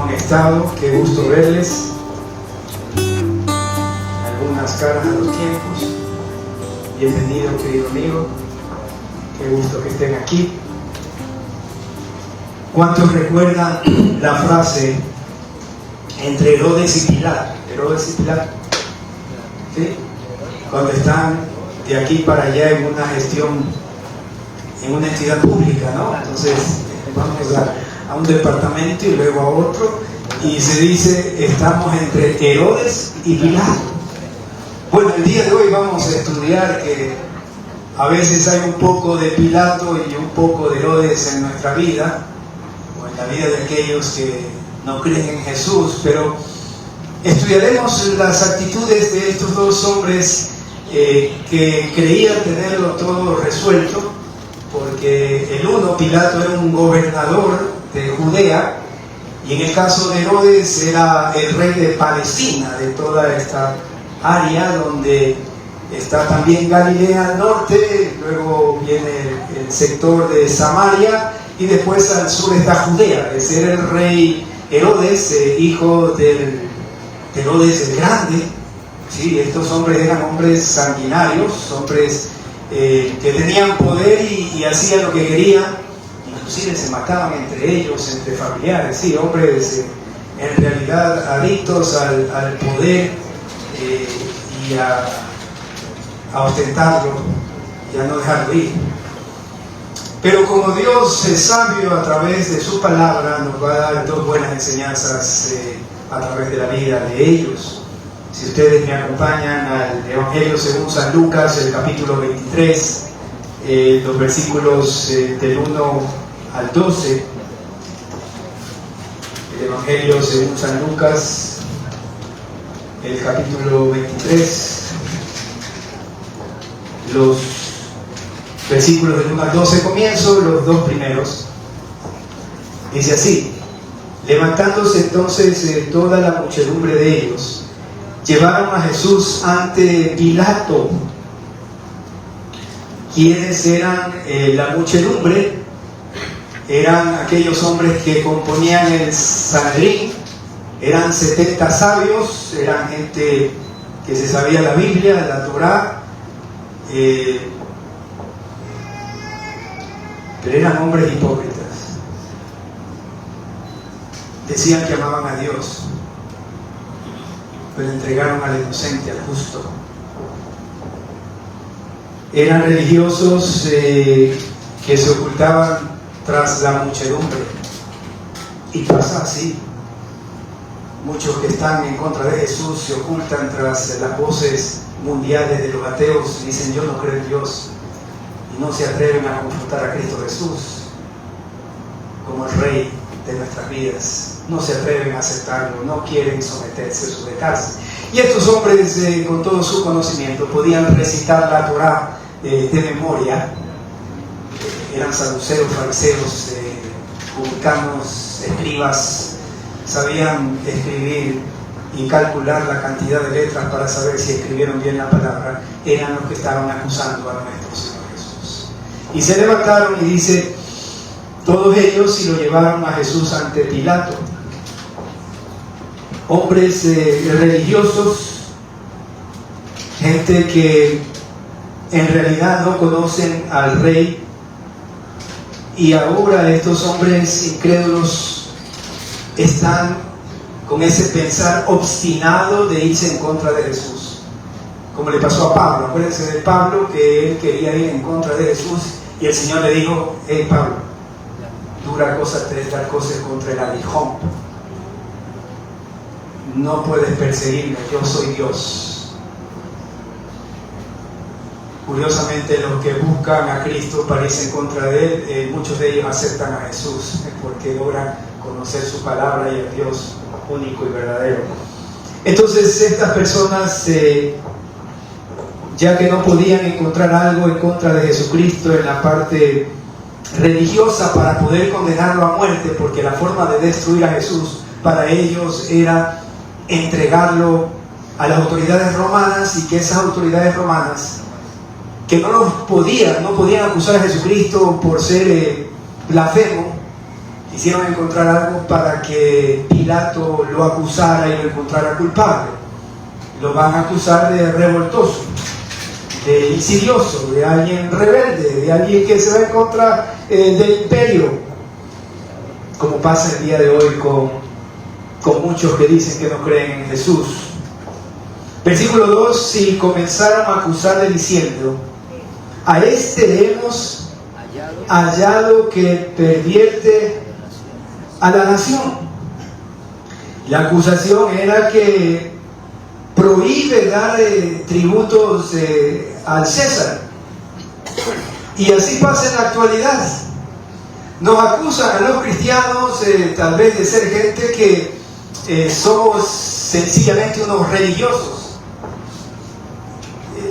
han estado? Qué gusto verles. Algunas caras a los tiempos. Bienvenido, querido amigo. Qué gusto que estén aquí. ¿Cuántos recuerdan la frase entre Herodes y Pilato? Herodes y Pilato. ¿Sí? Cuando están de aquí para allá en una gestión, en una entidad pública, ¿no? Entonces vamos a un departamento y luego a otro, y se dice, estamos entre Herodes y Pilato. Bueno, el día de hoy vamos a estudiar que a veces hay un poco de Pilato y un poco de Herodes en nuestra vida, o en la vida de aquellos que no creen en Jesús, pero estudiaremos las actitudes de estos dos hombres que creían tenerlo todo resuelto, porque el uno, Pilato, era un gobernador de Judea, y en el caso de Herodes era el rey de Palestina, de toda esta área donde está también Galilea al norte, luego viene el sector de Samaria, y después al sur está Judea. Ese era el rey Herodes, hijo de Herodes el Grande. Sí, estos hombres eran hombres sanguinarios, hombres que tenían poder y hacían lo que querían, inclusive se mataban entre ellos, entre familiares, sí, hombres en realidad adictos al poder y a ostentarlo y a no dejarlo ir. Pero como Dios es sabio, a través de su palabra nos va a dar dos buenas enseñanzas a través de la vida de ellos. Si ustedes me acompañan al Evangelio según San Lucas, el capítulo 23, los versículos del 1 al 12. El Evangelio según San Lucas, el capítulo 23, los versículos del 1 al 12, comienzo los dos primeros. Dice así: levantándose entonces toda la muchedumbre de ellos, llevaron a Jesús ante Pilato. ¿Quiénes eran la muchedumbre? Eran aquellos hombres que componían el Sanedrín, eran 70 sabios, eran gente que se sabía la Biblia, la Torá, pero eran hombres hipócritas. Decían que amaban a Dios, pero entregaron al inocente, al justo. Eran religiosos que se ocultaban tras la muchedumbre. Y pasa así. Muchos que están en contra de Jesús se ocultan tras las voces mundiales de los ateos, dicen yo no creo en Dios, y no se atreven a confrontar a Cristo Jesús como el Rey de nuestras vidas. No se atreven a aceptarlo, no quieren someterse, sujetarse. Y estos hombres, con todo su conocimiento, podían recitar la Torá de memoria. Eran saduceos, fariseos, publicanos, escribas, sabían escribir y calcular la cantidad de letras para saber si escribieron bien la palabra. Eran los que estaban acusando a nuestro Señor Jesús. Y se levantaron y dice, todos ellos, y lo llevaron a Jesús ante Pilato. Hombres religiosos, gente que en realidad no conocen al Rey, y ahora estos hombres incrédulos están con ese pensar obstinado de irse en contra de Jesús, como le pasó a Pablo. Acuérdense de Pablo, que él quería ir en contra de Jesús y el Señor le dijo, hey Pablo, dura cosa te es dar cosas contra el aguijón, no puedes perseguirme, yo soy Dios. Curiosamente, los que buscan a Cristo para irse en contra de Él, muchos de ellos aceptan a Jesús, porque logran conocer su palabra y a Dios único y verdadero. Entonces, estas personas, ya que no podían encontrar algo en contra de Jesucristo en la parte religiosa para poder condenarlo a muerte, porque la forma de destruir a Jesús para ellos era entregarlo a las autoridades romanas, y que esas autoridades romanas, que no podían acusar a Jesucristo por ser blasfemo, quisieron encontrar algo para que Pilato lo acusara y lo encontrara culpable. Lo van a acusar de revoltoso, de insidioso, de alguien rebelde, de alguien que se va en contra del imperio, como pasa el día de hoy con muchos que dicen que no creen en Jesús. Versículo 2, y comenzaron a acusarle diciendo: a este hemos hallado que pervierte a la nación. La acusación era que prohíbe dar tributos al César. Y así pasa en la actualidad. Nos acusan a los cristianos tal vez de ser gente que somos sencillamente unos religiosos.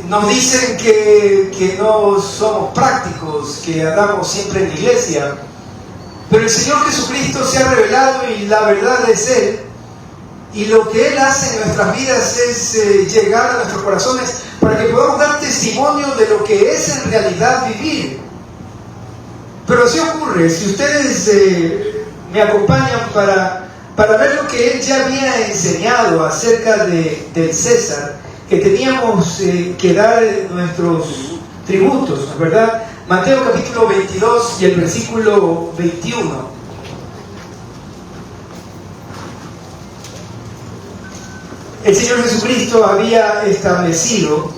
Nos dicen que no somos prácticos, que andamos siempre en la iglesia. Pero el Señor Jesucristo se ha revelado y la verdad es Él. Y lo que Él hace en nuestras vidas es llegar a nuestros corazones para que podamos dar testimonio de lo que es en realidad vivir. Pero así ocurre, si ustedes me acompañan para ver lo que Él ya había enseñado acerca del César, que teníamos que dar nuestros tributos, ¿verdad? Mateo capítulo 22 y el versículo 21. El Señor Jesucristo había establecido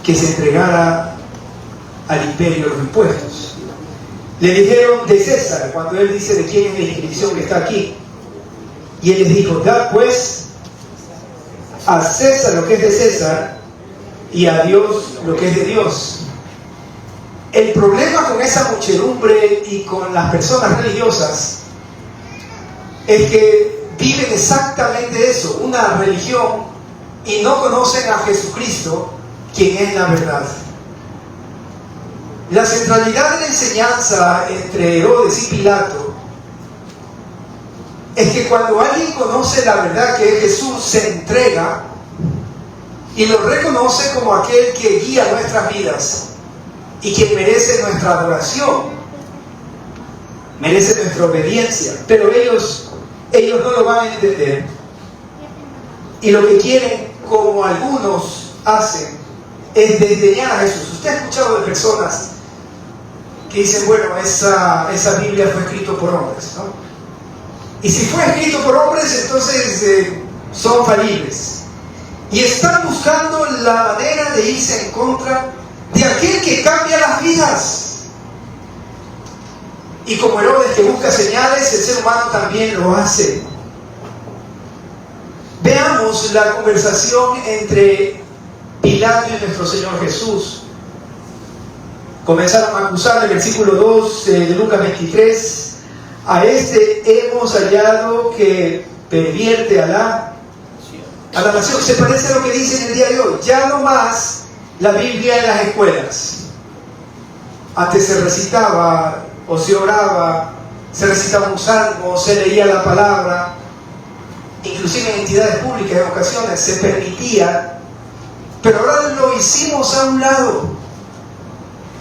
que se entregara al imperio los impuestos. Le dijeron de César, cuando Él dice de quién es la inscripción que está aquí. Y Él les dijo: da pues a César lo que es de César y a Dios lo que es de Dios. El problema con esa muchedumbre y con las personas religiosas es que viven exactamente eso, una religión, y no conocen a Jesucristo, quien es la verdad. La centralidad de la enseñanza entre Herodes y Pilato es que cuando alguien conoce la verdad que es Jesús, se entrega y lo reconoce como aquel que guía nuestras vidas y que merece nuestra adoración, merece nuestra obediencia. Pero ellos no lo van a entender, y lo que quieren, como algunos hacen, es desdeñar a Jesús. Usted ha escuchado de personas que dicen: bueno, esa Biblia fue escrita por hombres, ¿no? Y si fue escrito por hombres, entonces son falibles. Y están buscando la manera de irse en contra de aquel que cambia las vidas. Y como Herodes, que busca señales, el ser humano también lo hace. Veamos la conversación entre Pilato y nuestro Señor Jesús. Comenzaron a acusar, el versículo 2 de Lucas 23: a este hemos hallado que pervierte a la nación. Se parece a lo que dice en el día de hoy. Ya no más la Biblia en las escuelas. Antes se recitaba o se oraba, se recitaba un salmo, se leía la palabra, inclusive en entidades públicas en ocasiones se permitía, pero ahora lo hicimos a un lado.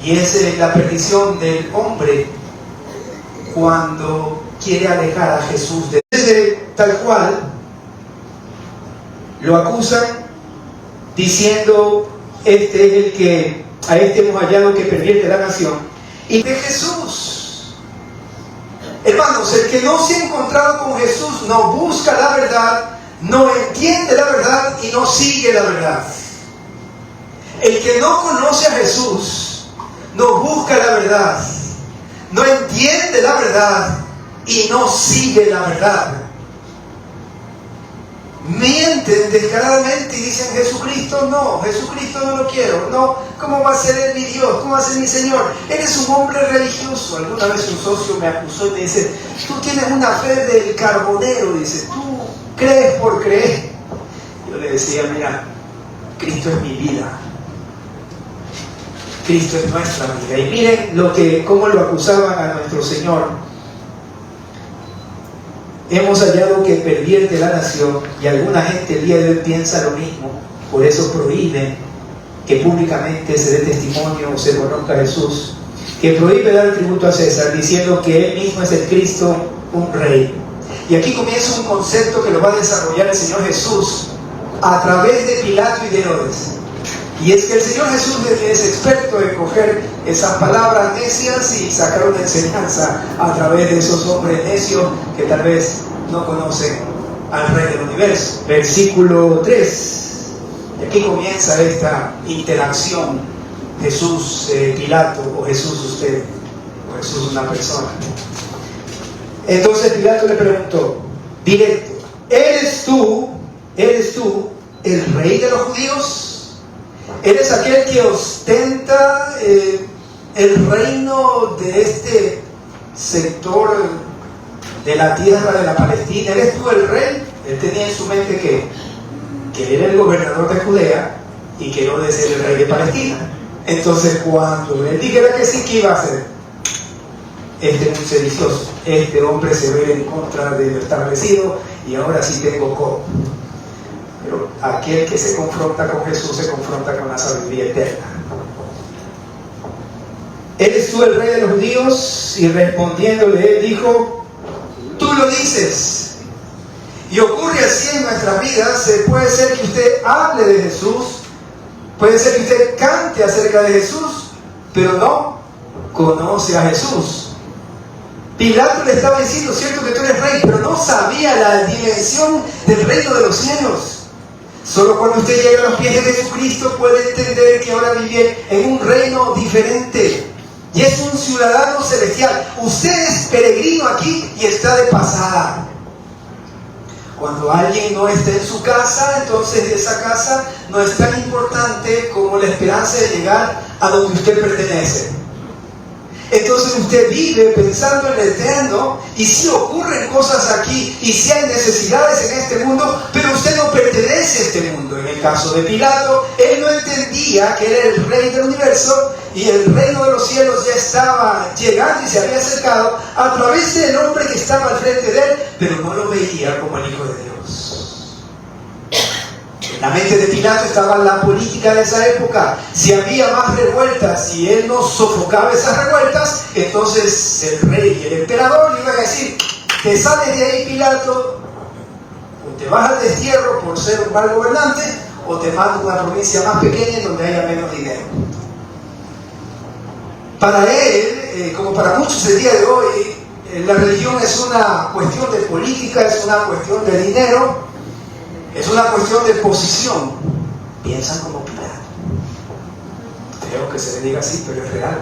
Y es la perdición del hombre cuando quiere alejar a Jesús de tal cual. Lo acusan diciendo: este es el que, a este hemos hallado que pervierte la nación. Y de Jesús, hermanos, el que no se ha encontrado con Jesús no busca la verdad, no entiende la verdad y no sigue la verdad. El que no conoce a Jesús no busca la verdad, no entiende la verdad y no sigue la verdad. Mienten descaradamente y dicen: Jesucristo no lo quiero, no, ¿cómo va a ser Él mi Dios? ¿Cómo va a ser mi Señor? Él es un hombre religioso. Alguna vez un socio me acusó y me dice: tú tienes una fe del carbonero, dice, tú crees por creer. Yo le decía: mira, Cristo es mi vida, Cristo es nuestra vida. Y miren cómo lo acusaban a nuestro Señor. Hemos hallado que pervierte la nación, y alguna gente el día de hoy piensa lo mismo, por eso prohíben que públicamente se dé testimonio o se conozca a Jesús, que prohíbe dar tributo a César, diciendo que él mismo es el Cristo, un rey. Y aquí comienza un concepto que lo va a desarrollar el Señor Jesús a través de Pilato y de Herodes. Y es que el Señor Jesús es experto en coger esas palabras necias y sacar una enseñanza a través de esos hombres necios que tal vez no conocen al Rey del Universo. Versículo 3. Y aquí comienza esta interacción: Jesús, Pilato, o Jesús usted, o Jesús una persona. Entonces Pilato le preguntó, directo: ¿Eres tú el rey de los judíos? ¿Eres aquel que ostenta el reino de este sector de la tierra de la Palestina? ¿Eres tú el rey? Él tenía en su mente que él era el gobernador de Judea y que Herodes era el rey de Palestina. Entonces cuando él dijera que sí, ¿qué iba a hacer? Este es un sedicioso, este hombre se ve en contra de lo establecido y ahora sí tengo cómo. Pero aquel que se confronta con Jesús se confronta con la sabiduría eterna. ¿Eres tú el rey de los judíos? Y respondiéndole, él dijo, tú lo dices. Y ocurre así en nuestras vidas. Puede ser que usted hable de Jesús, puede ser que usted cante acerca de Jesús, pero no conoce a Jesús. Pilato le estaba diciendo, cierto que tú eres rey, pero no sabía la dimensión del reino de los cielos. Solo cuando usted llega a los pies de Jesucristo puede entender que ahora vive en un reino diferente y es un ciudadano celestial. Usted es peregrino aquí y está de pasada. Cuando alguien no está en su casa, entonces esa casa no es tan importante como la esperanza de llegar a donde usted pertenece. Entonces usted vive pensando en el eterno, y si ocurren cosas aquí y si hay necesidades en este mundo, pero usted no pertenece a este mundo. En el caso de Pilato, él no entendía que era el rey del universo y el reino de los cielos ya estaba llegando y se había acercado a través del hombre que estaba al frente de él, pero no lo veía como el Hijo de Dios. En la mente de Pilato estaba la política de esa época. Si había más revueltas y él no sofocaba esas revueltas, entonces el rey y el emperador le iban a decir, te sales de ahí, Pilato, o te vas al destierro por ser un mal gobernante, o te mando a una provincia más pequeña donde haya menos dinero. Para él, como para muchos el día de hoy, la religión es una cuestión de política, es una cuestión de dinero, es una cuestión de posición. Piensan como Pilato. Creo que se le diga así, pero es real.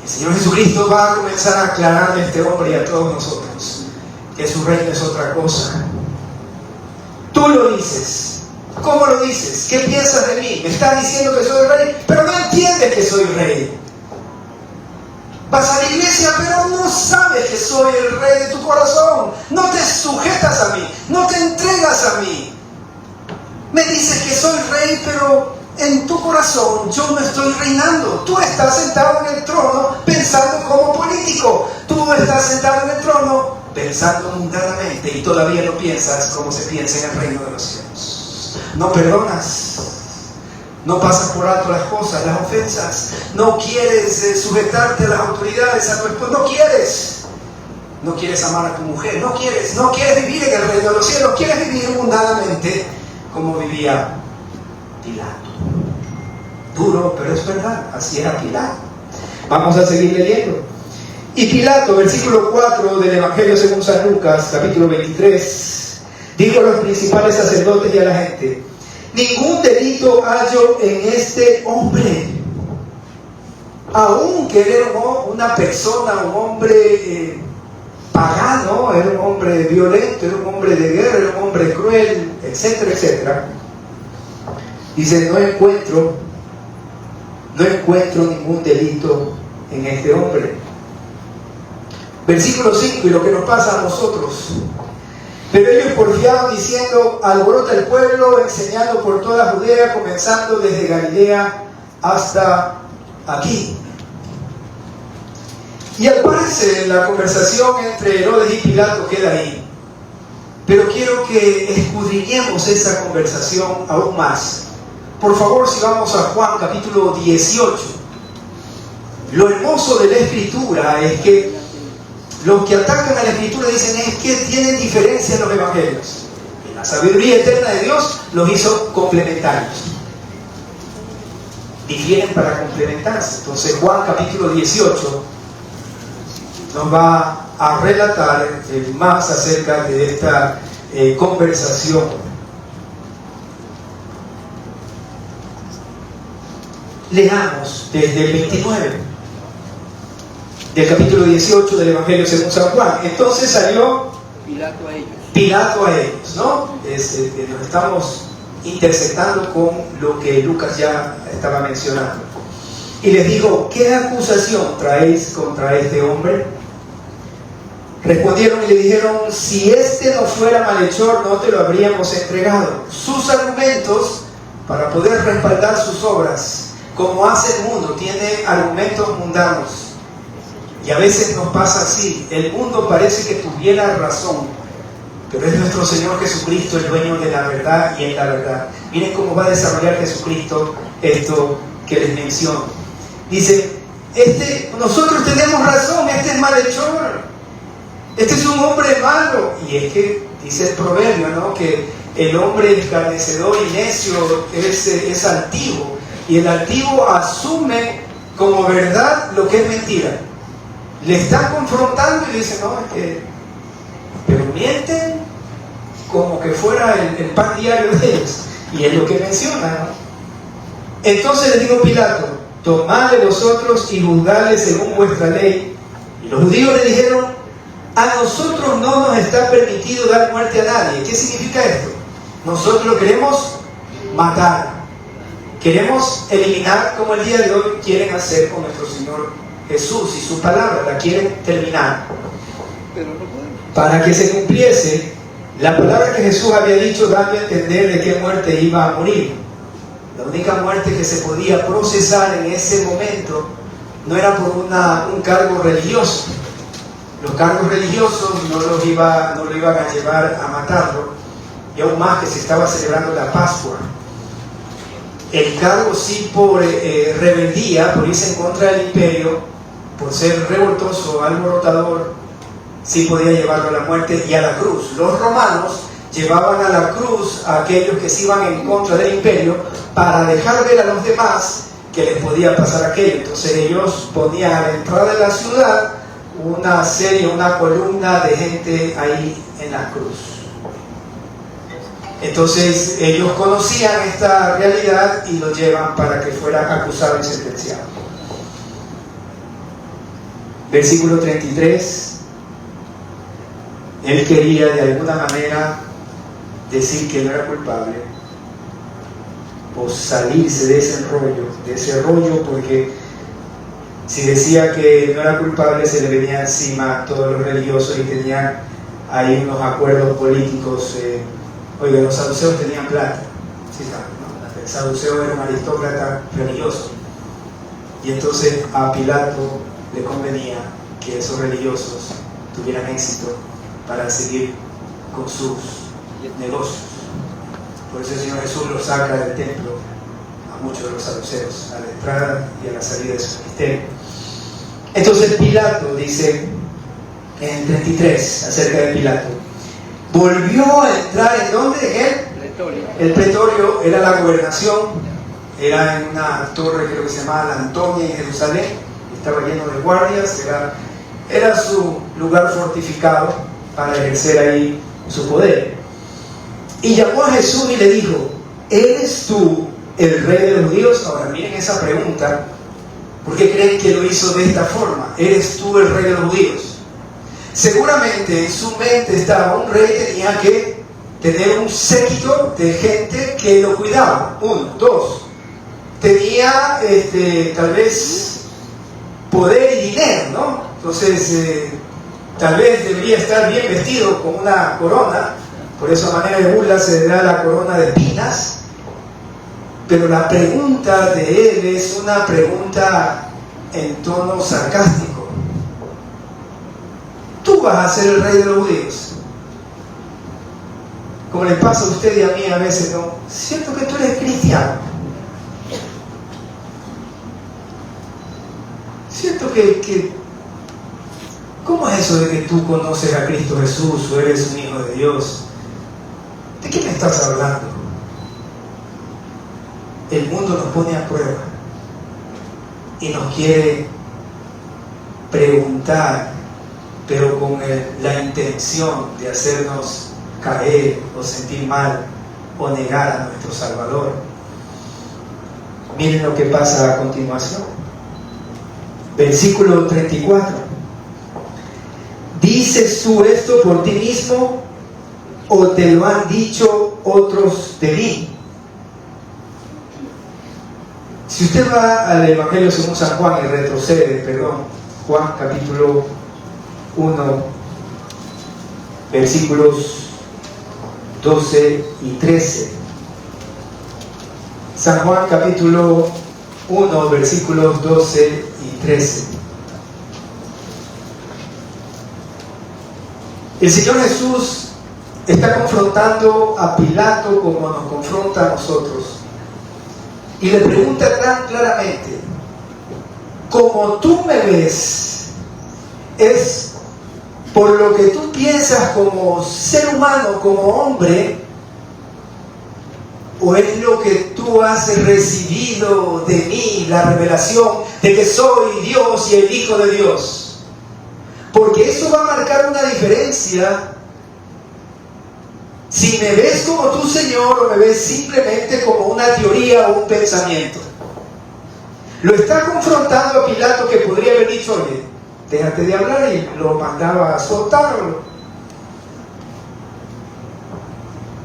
El Señor Jesucristo va a comenzar a aclararle a este hombre y a todos nosotros que su reino es otra cosa. Tú lo dices. ¿Cómo lo dices? ¿Qué piensas de mí? Me estás diciendo que soy rey, pero no entiendes que soy rey. Vas a la iglesia, pero no sabes que soy el rey de tu corazón. No te sujetas a mí, no te entregas a mí. Me dices que soy rey, pero en tu corazón yo no estoy reinando. Tú estás sentado en el trono pensando como político. Tú estás sentado en el trono pensando mundanamente y todavía no piensas como se piensa en el reino de los cielos. No perdonas. No pasas por alto las cosas, las ofensas. No quieres sujetarte a las autoridades, a tu esposo. No quieres. No quieres amar a tu mujer. No quieres vivir en el reino de los cielos. Quieres vivir mundanamente como vivía Pilato. Duro, pero es verdad. Así era Pilato. Vamos a seguir leyendo. Y Pilato, versículo 4 del Evangelio según San Lucas, capítulo 23, dijo a los principales sacerdotes y a la gente: ningún delito hallo en este hombre. Aunque él era una persona, un hombre pagano, era un hombre violento, era un hombre de guerra, era un hombre cruel, etcétera, etcétera. Dice, no encuentro ningún delito en este hombre. Versículo 5, y lo que nos pasa a nosotros. Pero ellos porfiaban diciendo, alborota el pueblo, enseñando por toda Judea, comenzando desde Galilea hasta aquí. Y al parecer la conversación entre Herodes y Pilato queda ahí. Pero quiero que escudriñemos esa conversación aún más, Por favor, si vamos a Juan capítulo 18. Lo hermoso de la Escritura es que los que atacan a la Escritura dicen es que tienen diferencia en los evangelios. La sabiduría eterna de Dios los hizo complementarios. Difieren para complementarse. Entonces Juan capítulo 18 nos va a relatar más acerca de esta conversación. Leamos desde el 29 del capítulo 18 del Evangelio según San Juan. Entonces salió Pilato a ellos, ¿no? Nos estamos interceptando con lo que Lucas ya estaba mencionando. Y les dijo: ¿qué acusación traéis contra este hombre? Respondieron y le dijeron: si este no fuera malhechor, no te lo habríamos entregado. Sus argumentos para poder respaldar sus obras, como hace el mundo, tiene argumentos mundanos. Y a veces nos pasa así. El mundo parece que tuviera razón, pero es nuestro Señor Jesucristo el dueño de la verdad y es la verdad. Miren cómo va a desarrollar Jesucristo esto que les menciono. Dice: nosotros tenemos razón, este es malhechor, este es un hombre malo. Y es que dice el proverbio, ¿no?, que el hombre escarnecedor y necio es altivo, y el altivo asume como verdad lo que es mentira. Le está confrontando y dice: no, es que, pero mienten como que fuera el pan diario de ellos. Y es lo que menciona, ¿no? Entonces le dijo Pilato: tomadle vosotros y juzgadle según vuestra ley. Y los judíos le dijeron: a nosotros no nos está permitido dar muerte a nadie. ¿Qué significa esto? Nosotros lo queremos matar, queremos eliminar, como el día de hoy quieren hacer con nuestro Señor Jesús y su palabra, la quieren terminar. Para que se cumpliese la palabra que Jesús había dicho, dando a entender de qué muerte iba a morir. La única muerte que se podía procesar en ese momento no era por un cargo religioso. Los cargos religiosos no lo iban a llevar a matarlo, y aún más que se estaba celebrando la Pascua. El cargo sí por rebeldía, por irse en contra del imperio, por ser revoltoso, alborotador, sí podía llevarlo a la muerte y a la cruz. Los romanos llevaban a la cruz a aquellos que se iban en contra del imperio para dejar ver a los demás que les podía pasar aquello. Entonces ellos ponían a la entrada de la ciudad una columna de gente ahí en la cruz. Entonces ellos conocían esta realidad y lo llevan para que fuera acusado y sentenciado. Versículo 33. Él quería de alguna manera decir que no era culpable, o salirse de ese rollo, porque si decía que no era culpable, se le venía encima a todos los religiosos y tenían ahí unos acuerdos políticos. Oiga, los saduceos tenían plata, ¿sí saben, no? El saduceo era un aristócrata religioso, y entonces a Pilato le convenía que esos religiosos tuvieran éxito para seguir con sus negocios. Por eso el Señor Jesús los saca del templo a muchos de los saduceos, a la entrada y a la salida de su ministerio. Entonces Pilato dice en el 33 acerca de Pilato: volvió a entrar ¿en dónde? El pretorio era la gobernación, era en una torre, creo que se llamaba la Antonia, en Jerusalén, estaba lleno de guardias, era su lugar fortificado para ejercer ahí su poder. Y llamó a Jesús y le dijo: ¿eres tú el rey de los judíos? Ahora miren esa pregunta, ¿por qué creen que lo hizo de esta forma? ¿Eres tú el rey de los judíos? Seguramente en su mente estaba: un rey tenía que tener un séquito de gente que lo cuidaba. 1, 2, tenía tal vez poder y dinero, ¿no? Entonces tal vez debería estar bien vestido con una corona. Por eso, a manera de burla, se le da la corona de espinas. Pero la pregunta de él es una pregunta en tono sarcástico: ¿tú vas a ser el rey de los judíos? Como le pasa a usted y a mí a veces, ¿no? Siento que tú eres cristiano. ¿cómo es eso de que tú conoces a Cristo Jesús o eres un hijo de Dios? ¿De qué me estás hablando? El mundo nos pone a prueba y nos quiere preguntar, pero con la intención de hacernos caer o sentir mal o negar a nuestro Salvador. Miren lo que pasa a continuación. Versículo 34. ¿Dices tú esto por ti mismo o te lo han dicho otros de mí? Si usted va al Evangelio según San Juan y retrocede, Juan capítulo 1, versículos 12 y 13. San Juan capítulo 1, versículos 12 y 13. El Señor Jesús está confrontando a Pilato como nos confronta a nosotros. Y le pregunta tan claramente: como tú me ves, ¿es por lo que tú piensas como ser humano, como hombre, o es lo que tú has recibido de mí, la revelación de que soy Dios y el Hijo de Dios? Porque eso va a marcar una diferencia. Si me ves como tu Señor o me ves simplemente como una teoría o un pensamiento. Lo está confrontando a Pilato, que podría haber dicho: oye, déjate de hablar, y lo mandaba a soltarlo.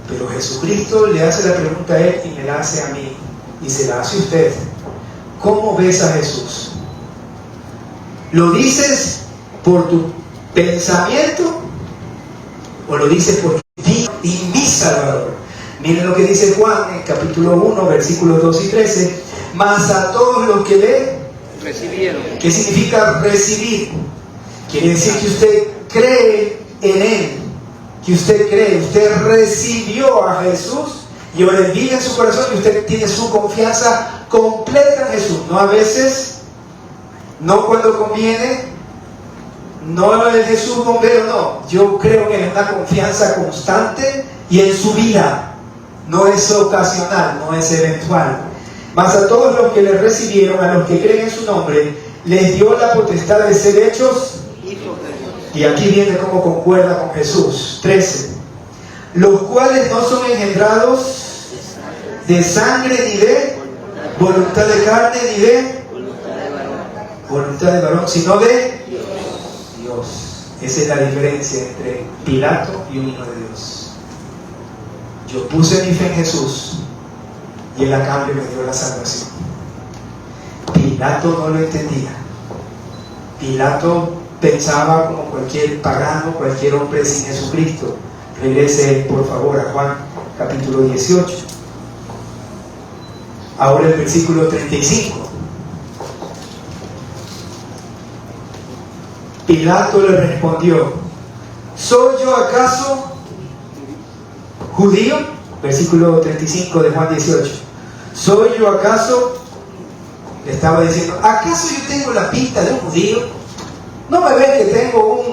Pero Jesucristo le hace la pregunta a él y me la hace a mí, y se la hace a usted. ¿Cómo ves a Jesús? ¿Lo dices por tu pensamiento o lo dices por ti y mi Salvador? Miren lo que dice Juan en capítulo 1, versículos 2 y 13. Mas a todos los que le recibieron. ¿Qué significa recibir? Quiere decir que usted cree en Él, que usted recibió a Jesús y ahora Él vive en su corazón y usted tiene su confianza completa en Jesús. No a veces, no cuando conviene, no el Jesús bombero, no. Yo creo que es una confianza constante y en su vida. No es ocasional, no es eventual. Mas a todos los que le recibieron, a los que creen en su nombre, les dio la potestad de ser hechos hijos de Dios. Y aquí viene cómo concuerda con Jesús. 13. Los cuales no son engendrados de sangre ni de voluntad de carne ni de voluntad de varón, sino de Dios. Esa es la diferencia entre Pilato y un hijo de Dios. Yo puse mi fe en Jesús y Él a cambio me dio la salvación. Pilato no lo entendía. Pilato pensaba como cualquier pagano, cualquier hombre sin Jesucristo. Regrese por favor a Juan capítulo 18. Ahora el versículo 35. Pilato le respondió: ¿soy yo acaso judío? Versículo 35 de Juan 18. ¿Soy yo acaso? Le estaba diciendo: ¿acaso yo tengo la pinta de un judío? ¿No me ven que tengo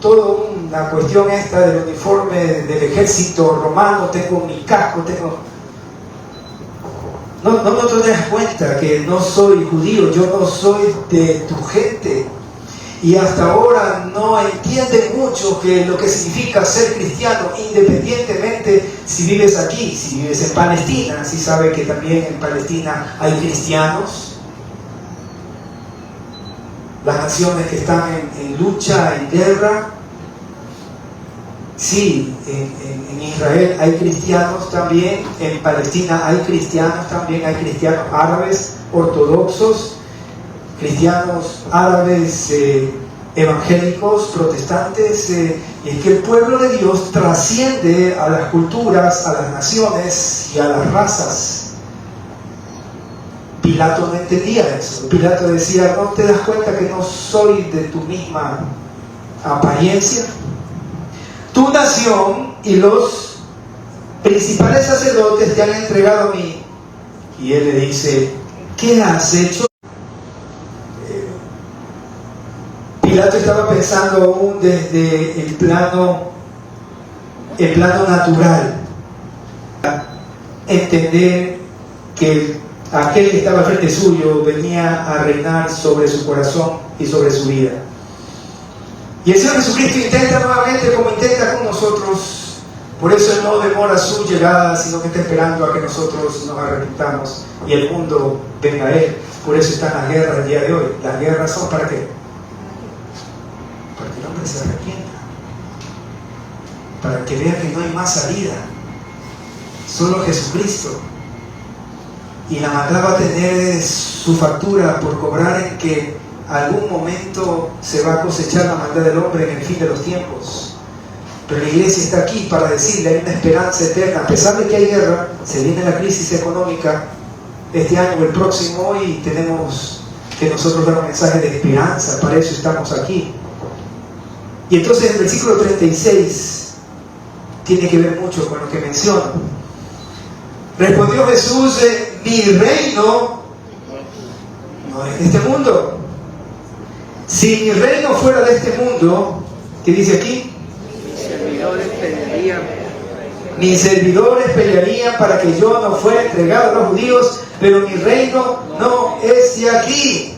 toda una cuestión esta del uniforme del ejército romano? Tengo mi casco, ¿No te das cuenta que no soy judío? Yo no soy de tu gente. Y hasta ahora no entienden mucho lo que significa ser cristiano, independientemente si vives aquí, si vives en Palestina. Si sabe que también en Palestina hay cristianos. Las naciones que están en lucha, en guerra. Sí, en Israel hay cristianos también, en Palestina hay cristianos también, hay cristianos árabes ortodoxos, cristianos árabes evangélicos, protestantes, y es que el pueblo de Dios trasciende a las culturas, a las naciones y a las razas. Pilato no entendía eso. Pilato decía: ¿no te das cuenta que no soy de tu misma apariencia? Tu nación y los principales sacerdotes te han entregado a mí. Y él le dice: ¿qué has hecho? Pilato estaba pensando aún desde el plano natural, entender que aquel que estaba frente suyo venía a reinar sobre su corazón y sobre su vida. Y el Señor Jesucristo intenta nuevamente, como intenta con nosotros. Por eso Él no demora su llegada, sino que está esperando a que nosotros nos arrepintamos y el mundo venga a Él. Por eso están las guerras el día de hoy. Las guerras son ¿para qué? Para que el hombre se arrepienta, para que vea que no hay más salida, solo Jesucristo. Y la maldad va a tener su factura por cobrar, en que algún momento se va a cosechar la maldad del hombre en el fin de los tiempos. Pero la iglesia está aquí para decirle: hay una esperanza eterna. A pesar de que hay guerra, se viene la crisis económica este año o el próximo, y tenemos que nosotros dar un mensaje de esperanza. Para eso estamos aquí. Y entonces el versículo 36 tiene que ver mucho con lo que menciono. Respondió Jesús: mi reino no es de este mundo. Si mi reino fuera de este mundo, ¿qué dice aquí? Mis servidores pelearían para que yo no fuera entregado a los judíos, pero mi reino no es de aquí.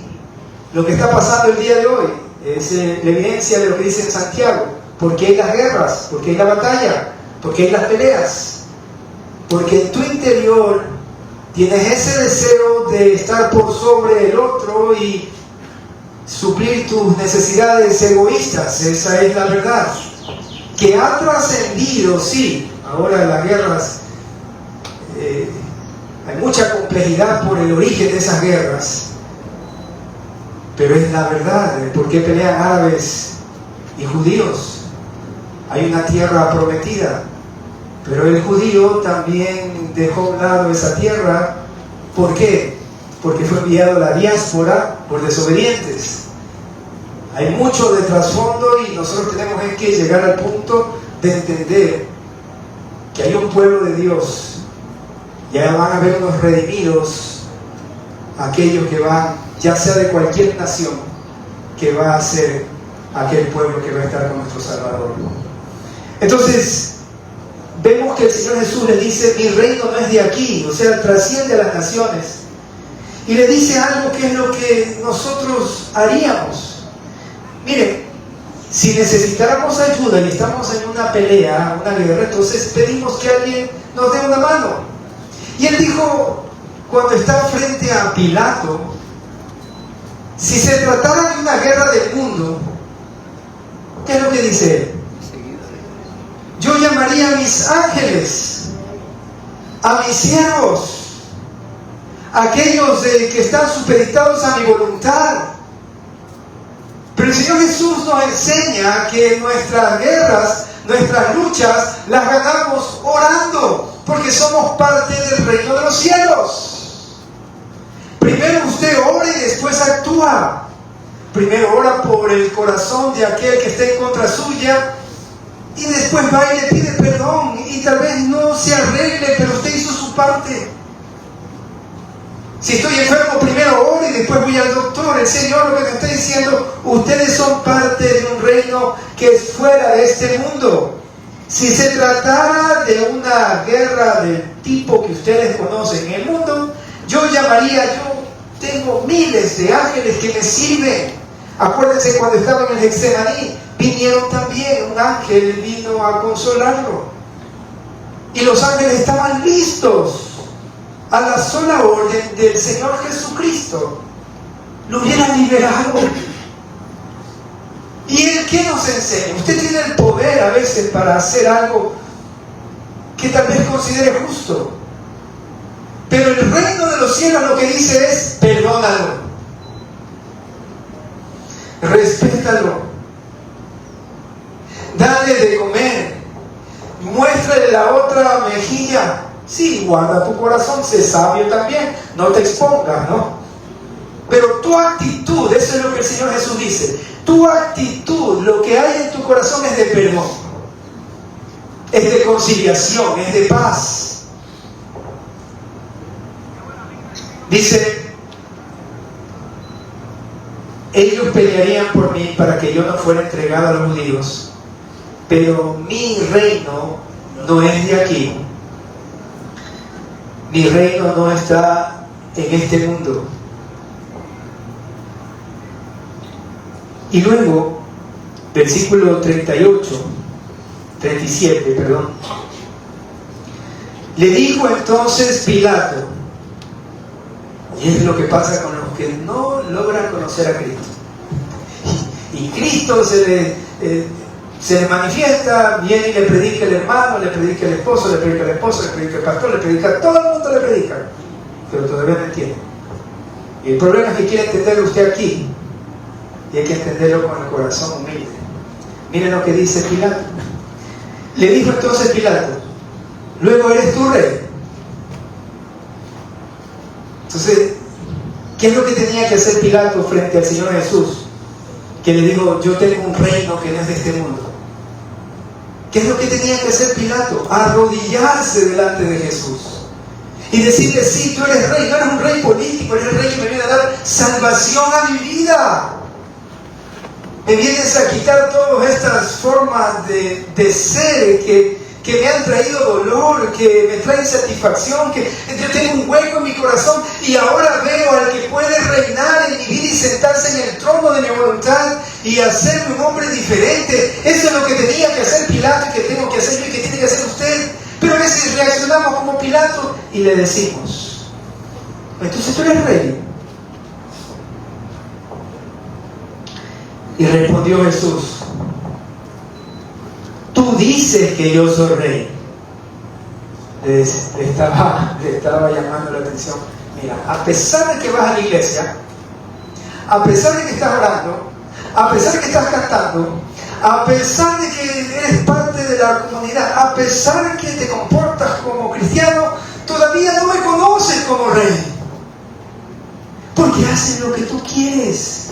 Lo que está pasando el día de hoy es la evidencia de lo que dice en Santiago. ¿Por qué hay las guerras? ¿Por qué hay la batalla? ¿Por qué hay las peleas? Porque en tu interior tienes ese deseo de estar por sobre el otro y suplir tus necesidades egoístas. Esa es la verdad. Que ha trascendido, sí. Ahora las guerras, hay mucha complejidad por el origen de esas guerras, pero es la verdad. ¿Por qué pelean árabes y judíos? Hay una tierra prometida, pero el judío también dejó a un lado esa tierra. ¿Por qué? Porque fue enviado a la diáspora por desobedientes. Hay mucho de trasfondo y nosotros tenemos que llegar al punto de entender que hay un pueblo de Dios. Ya van a haber unos redimidos, aquellos que van, ya sea de cualquier nación, que va a ser aquel pueblo que va a estar con nuestro Salvador. Entonces, vemos que el Señor Jesús le dice: mi reino no es de aquí, o sea, trasciende a las naciones. Y le dice algo que es lo que nosotros haríamos. Miren, si necesitáramos ayuda y estamos en una pelea, una guerra, entonces pedimos que alguien nos dé una mano. Y él dijo, cuando está frente a Pilato, si se tratara de una guerra del mundo, ¿qué es lo que dice él? Yo llamaría a mis ángeles, a mis siervos, aquellos que están supeditados a mi voluntad. Pero el Señor Jesús nos enseña que nuestras guerras, nuestras luchas, las ganamos orando, porque somos parte del reino de los cielos. Primero usted ora y después actúa. Primero ora por el corazón de aquel que está en contra suya, y después va y le pide perdón, y tal vez no se arregle, pero usted hizo su parte. Si estoy enfermo, primero oro y después voy al doctor. El Señor lo que me está diciendo: ustedes son parte de un reino que es fuera de este mundo. Si se tratara de una guerra del tipo que ustedes conocen en el mundo, yo tengo miles de ángeles que me sirven. Acuérdense cuando estaba en el Getsemaní, vinieron también, un ángel vino a consolarlo. Y los ángeles estaban listos a la sola orden del Señor Jesucristo. Lo hubieran liberado. ¿Y Él qué nos enseña? Usted tiene el poder a veces para hacer algo que tal vez considere justo, pero el reino de los cielos lo que dice es: perdónalo, respétalo, dale de comer, muéstrale la otra mejilla. Sí, guarda tu corazón, sé sabio también, no te expongas, ¿no? Pero tu actitud, eso es lo que el Señor Jesús dice, tu actitud, lo que hay en tu corazón es de perdón, es de conciliación, es de paz. Dice, ellos pelearían por mí para que yo no fuera entregado a los judíos, pero mi reino no es de aquí. Mi reino no está en este mundo. Y luego, versículo 37, perdón. Le dijo entonces Pilato, y es lo que pasa con los que no logran conocer a Cristo. Y Cristo se le manifiesta, viene y le predica el hermano, le predica el esposo, le predica el esposo, le predica el pastor, le predica, todo el mundo le predica, pero todavía no entiende. Y el problema es que quiere entenderlo usted aquí, y hay que entenderlo con el corazón humilde. Miren lo que dice Pilato. Le dijo entonces Pilato, luego eres tú rey. Entonces, ¿qué es lo que tenía que hacer Pilato frente al Señor Jesús? Que le dijo, yo tengo un reino que no es de este mundo. ¿Qué es lo que tenía que hacer Pilato? Arrodillarse delante de Jesús y decirle, sí, tú eres rey, no eres un rey político, eres el rey que me viene a dar salvación a mi vida. Me vienes a quitar todas estas formas de ser que me han traído dolor, que me traen satisfacción, que yo tengo un hueco en mi corazón y ahora veo al que puede reinar en mi vida y sentarse en el trono de mi voluntad y hacerme un hombre diferente. Eso es lo que tenía que hacer Pilato y que tengo que hacer yo y que tiene que hacer usted. Pero a veces reaccionamos como Pilato y le decimos, entonces tú eres rey. Y respondió Jesús, tú dices que yo soy rey. Le estaba llamando la atención. Mira, a pesar de que vas a la iglesia, a pesar de que estás orando, a pesar de que estás cantando, a pesar de que eres parte de la comunidad, a pesar de que te comportas como cristiano, todavía no me conoces como rey. Porque haces lo que tú quieres.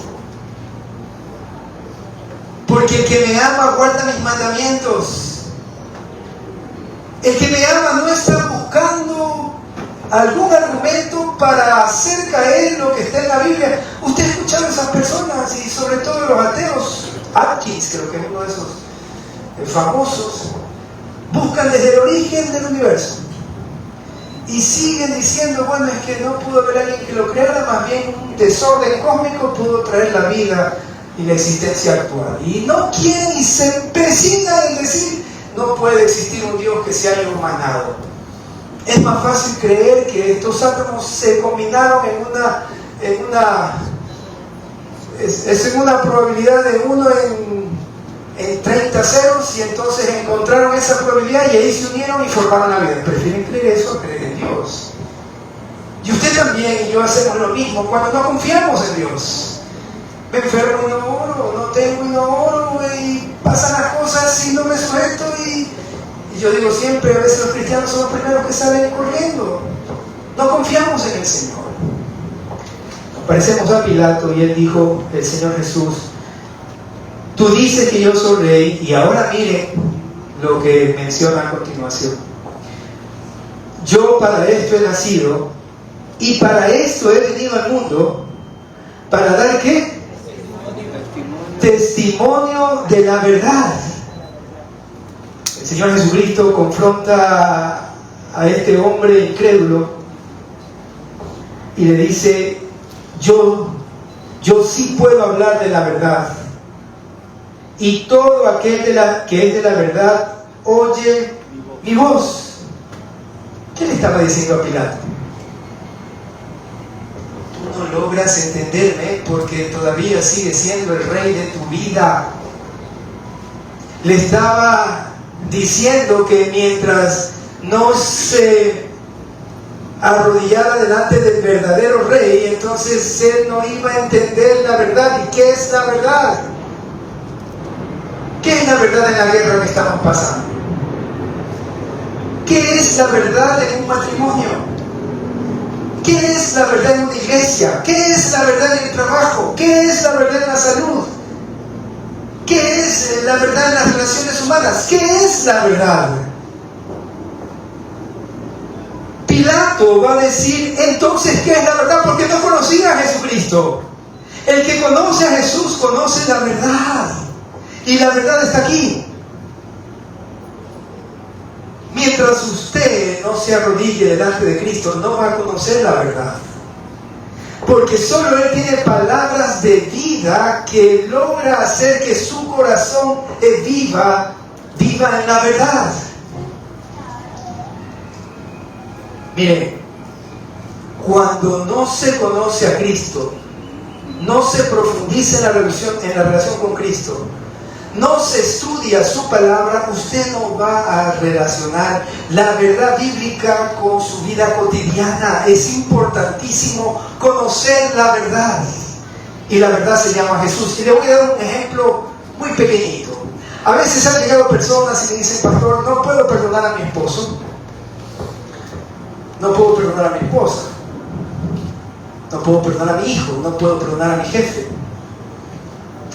Porque el que me ama guarda mis mandamientos. El que me ama no está buscando algún argumento para hacer caer lo que está en la Biblia. Usted ha escuchado a esas personas, y sobre todo los ateos, Atkins creo que es uno de esos famosos, buscan desde el origen del universo y siguen diciendo, bueno, es que no pudo haber alguien que lo creara, más bien un desorden cósmico pudo traer la vida y la existencia actual. Y no quieren y se empecinan en decir, no puede existir un Dios que se haya humanado. Es más fácil creer que estos átomos se combinaron en una probabilidad de 1 en 30 ceros, y entonces encontraron esa probabilidad y ahí se unieron y formaron la vida. Prefieren creer eso a creer en Dios. Y usted también y yo hacemos lo mismo cuando no confiamos en Dios. Me enfermo y no oro, no tengo y no oro, y pasan las cosas y no me suelto, y yo digo siempre, a veces los cristianos son los primeros que salen corriendo. No confiamos en el Señor. Parecemos a Pilato y él dijo, el Señor Jesús, tú dices que yo soy rey, y ahora mire lo que menciona a continuación. Yo para esto he nacido y para esto he venido al mundo, para dar ¿qué? Testimonio de la verdad. El Señor Jesucristo confronta a este hombre incrédulo y le dice, yo sí puedo hablar de la verdad, y todo aquel que es de la verdad oye mi voz. ¿Qué le estaba diciendo a Pilato? Tú no logras entenderme porque todavía sigue siendo el rey de tu vida. Le estaba diciendo que mientras no se arrodillara delante del verdadero rey, entonces él no iba a entender la verdad. ¿Y qué es la verdad? ¿Qué es la verdad en la guerra que estamos pasando? ¿Qué es la verdad en un matrimonio? ¿Qué es la verdad en una iglesia? ¿Qué es la verdad en el trabajo? ¿Qué es la verdad en la salud? ¿Qué es la verdad en las relaciones humanas? ¿Qué es la verdad? Pilato va a decir, entonces, ¿qué es la verdad? Porque no conocía a Jesucristo. El que conoce a Jesús conoce la verdad. Y la verdad está aquí. Mientras usted no se arrodille delante de Cristo, no va a conocer la verdad. Porque solo Él tiene palabras de vida que logra hacer que su corazón viva en la verdad. Mire, cuando no se conoce a Cristo, no se profundiza en la relación con Cristo, no se estudia su palabra, usted no va a relacionar la verdad bíblica con su vida cotidiana. Es importantísimo conocer la verdad. Y la verdad se llama Jesús. Y le voy a dar un ejemplo muy pequeñito. A veces han llegado personas y me dicen: pastor, no puedo perdonar a mi esposo, no puedo perdonar a mi esposa, no puedo perdonar a mi hijo, no puedo perdonar a mi jefe.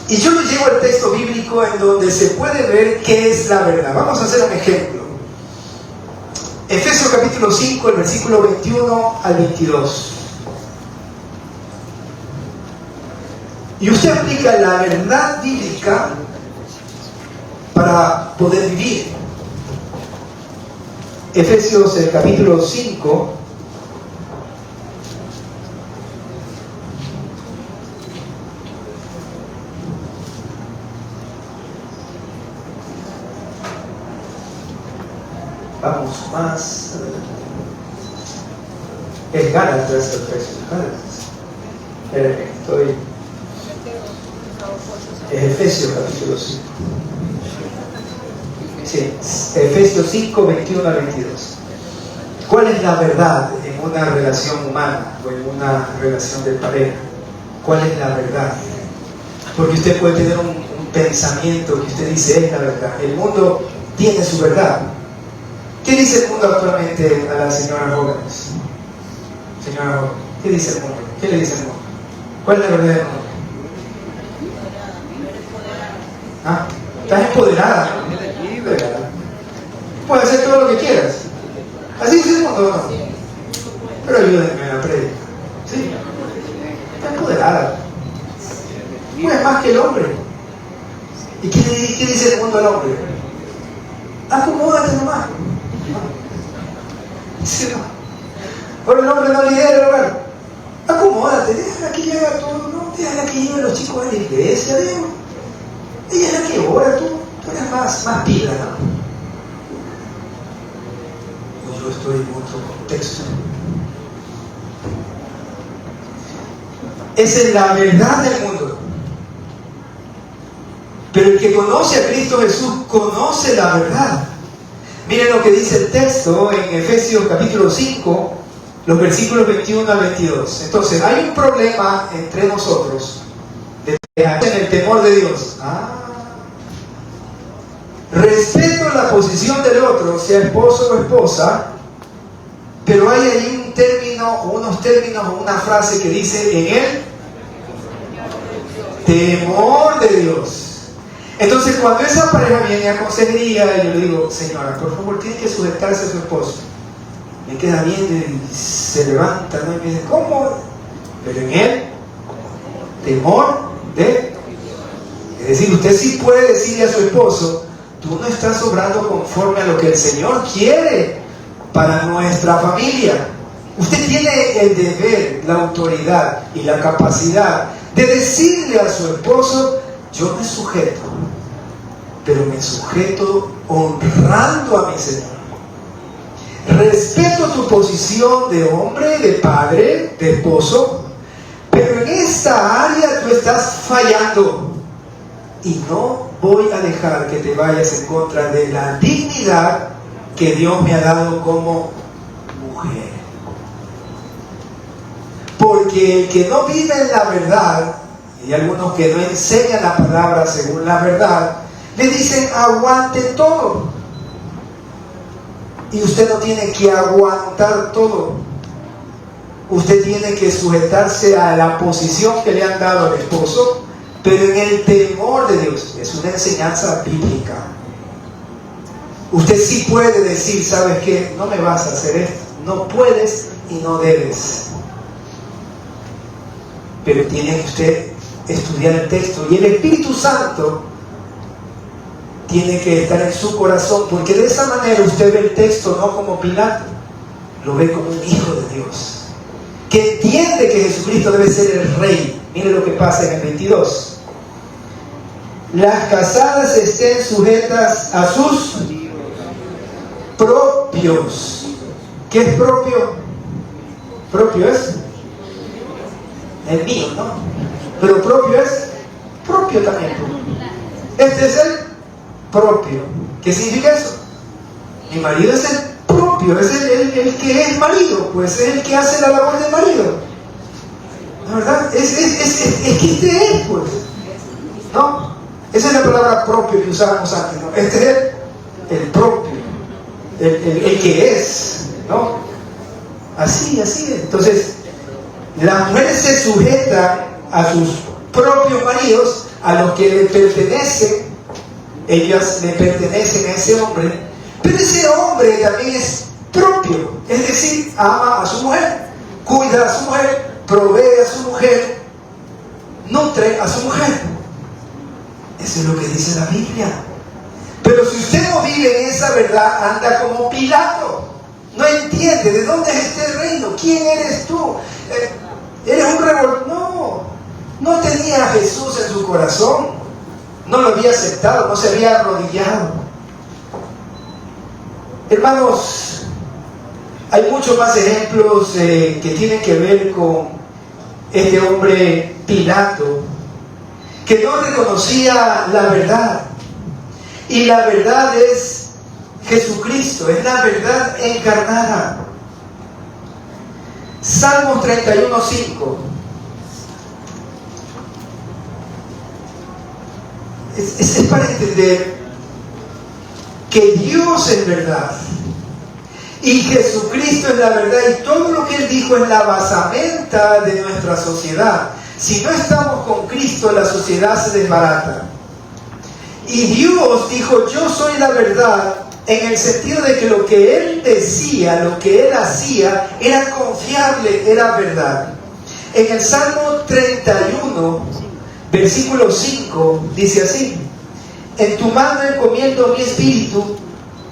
Y yo le llevo el texto bíblico en donde se puede ver qué es la verdad. Vamos a hacer un ejemplo. Efesios capítulo 5, el versículo 21 al 22. Y usted aplica la verdad bíblica para poder vivir. Efesios el capítulo 5. Vamos más. Es Gálatas, Efesios. Es Efesios capítulo 5. Sí, Efesios 5, 21 a 22. ¿Cuál es la verdad en una relación humana o en una relación de pareja? ¿Cuál es la verdad? Porque usted puede tener un pensamiento que usted dice es la verdad. El mundo tiene su verdad. ¿Qué dice el mundo actualmente a las señoras jóvenes? Señora joven, ¿qué dice el mundo? ¿Qué le dice el mundo? ¿Cuál es la verdad del mundo? ¿Ah? Estás empoderada. Puedes hacer todo lo que quieras. Así dice el mundo, ¿no? Pero ayúdenme en la prédica. ¿Sí? Estás empoderada. Puedes más que el hombre. ¿Y qué dice el mundo al hombre? Acomódate nomás. Sí, no. Pero el hombre no lidera el hogar. Acomódate, déjala que llega todo, no, déjala que lleve a los chicos a la iglesia, ella es la que ora, tú eres más pila, ¿no? Pues yo estoy en otro contexto. Esa es la verdad del mundo. Pero el que conoce a Cristo Jesús conoce la verdad. Miren lo que dice el texto en Efesios capítulo 5, los versículos 21 al 22. Entonces, hay un problema entre nosotros en el temor de Dios. Respeto la posición del otro, sea esposo o esposa, pero hay ahí un término, o unos términos, o una frase que dice en el temor de Dios. Entonces, cuando esa pareja viene a consejería, yo le digo: señora, por favor, tiene que sujetarse a su esposo. Me queda bien y se levanta, ¿no? Y me dice: ¿cómo? Pero en él, temor de... Es decir, usted sí puede decirle a su esposo: tú no estás obrando conforme a lo que el Señor quiere para nuestra familia. Usted tiene el deber, la autoridad y la capacidad de decirle a su esposo: yo me sujeto, pero me sujeto honrando a mi Señor. Respeto tu posición de hombre, de padre, de esposo, pero en esta área tú estás fallando y no voy a dejar que te vayas en contra de la dignidad que Dios me ha dado como mujer. Porque el que no vive en la verdad, y algunos que no enseñan la palabra según la verdad, le dicen: aguante todo. Y usted no tiene que aguantar todo. Usted tiene que sujetarse a la posición que le han dado al esposo, pero en el temor de Dios. Es una enseñanza bíblica. Usted sí puede decir: ¿sabes qué? No me vas a hacer esto. No puedes y no debes. Pero tiene usted estudiar el texto. Y el Espíritu Santo tiene que estar en su corazón, porque de esa manera usted ve el texto no como Pilato, lo ve como un hijo de Dios, que entiende que Jesucristo debe ser el rey. Mire lo que pasa en el 22. Las casadas estén sujetas a sus propios. ¿Qué es propio? Propio es el mío, ¿no? Pero propio es propio también. Este es el propio. ¿Qué significa eso? Mi marido es el propio, es el que es marido, pues es el que hace la labor del marido. ¿La verdad? Es que este es, pues. ¿No? Esa es la palabra propio que usábamos antes, ¿no? Este es el propio, el que es, ¿no? Así es. Entonces, la mujer se sujeta a sus propios maridos, a los que le pertenecen. Ellas le pertenecen a ese hombre, pero ese hombre también es propio, es decir, ama a su mujer, cuida a su mujer, provee a su mujer, nutre a su mujer. Eso es lo que dice la Biblia. Pero si usted no vive en esa verdad, anda como Pilato. No entiende de dónde es este reino. ¿Quién eres tú? ¿Eres un revoltoso? No tenía a Jesús en su corazón. No lo había aceptado, no se había arrodillado. Hermanos, hay muchos más ejemplos que tienen que ver con este hombre Pilato, que no reconocía la verdad. Y la verdad es Jesucristo, es la verdad encarnada. Salmos 31:5. Es para entender que Dios es verdad y Jesucristo es la verdad, y todo lo que Él dijo es la basamenta de nuestra sociedad. Si no estamos con Cristo, la sociedad se desbarata. Y Dios dijo: yo soy la verdad, en el sentido de que lo que Él decía, lo que Él hacía, era confiable, era verdad. En el Salmo 31, versículo 5, dice así: en tu mano encomiendo mi espíritu,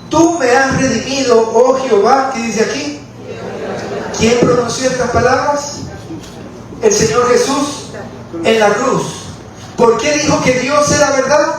tú me has redimido, oh Jehová. ¿Qué dice aquí? ¿Quién pronunció estas palabras? El Señor Jesús en la cruz. ¿Por qué dijo que Dios era verdad?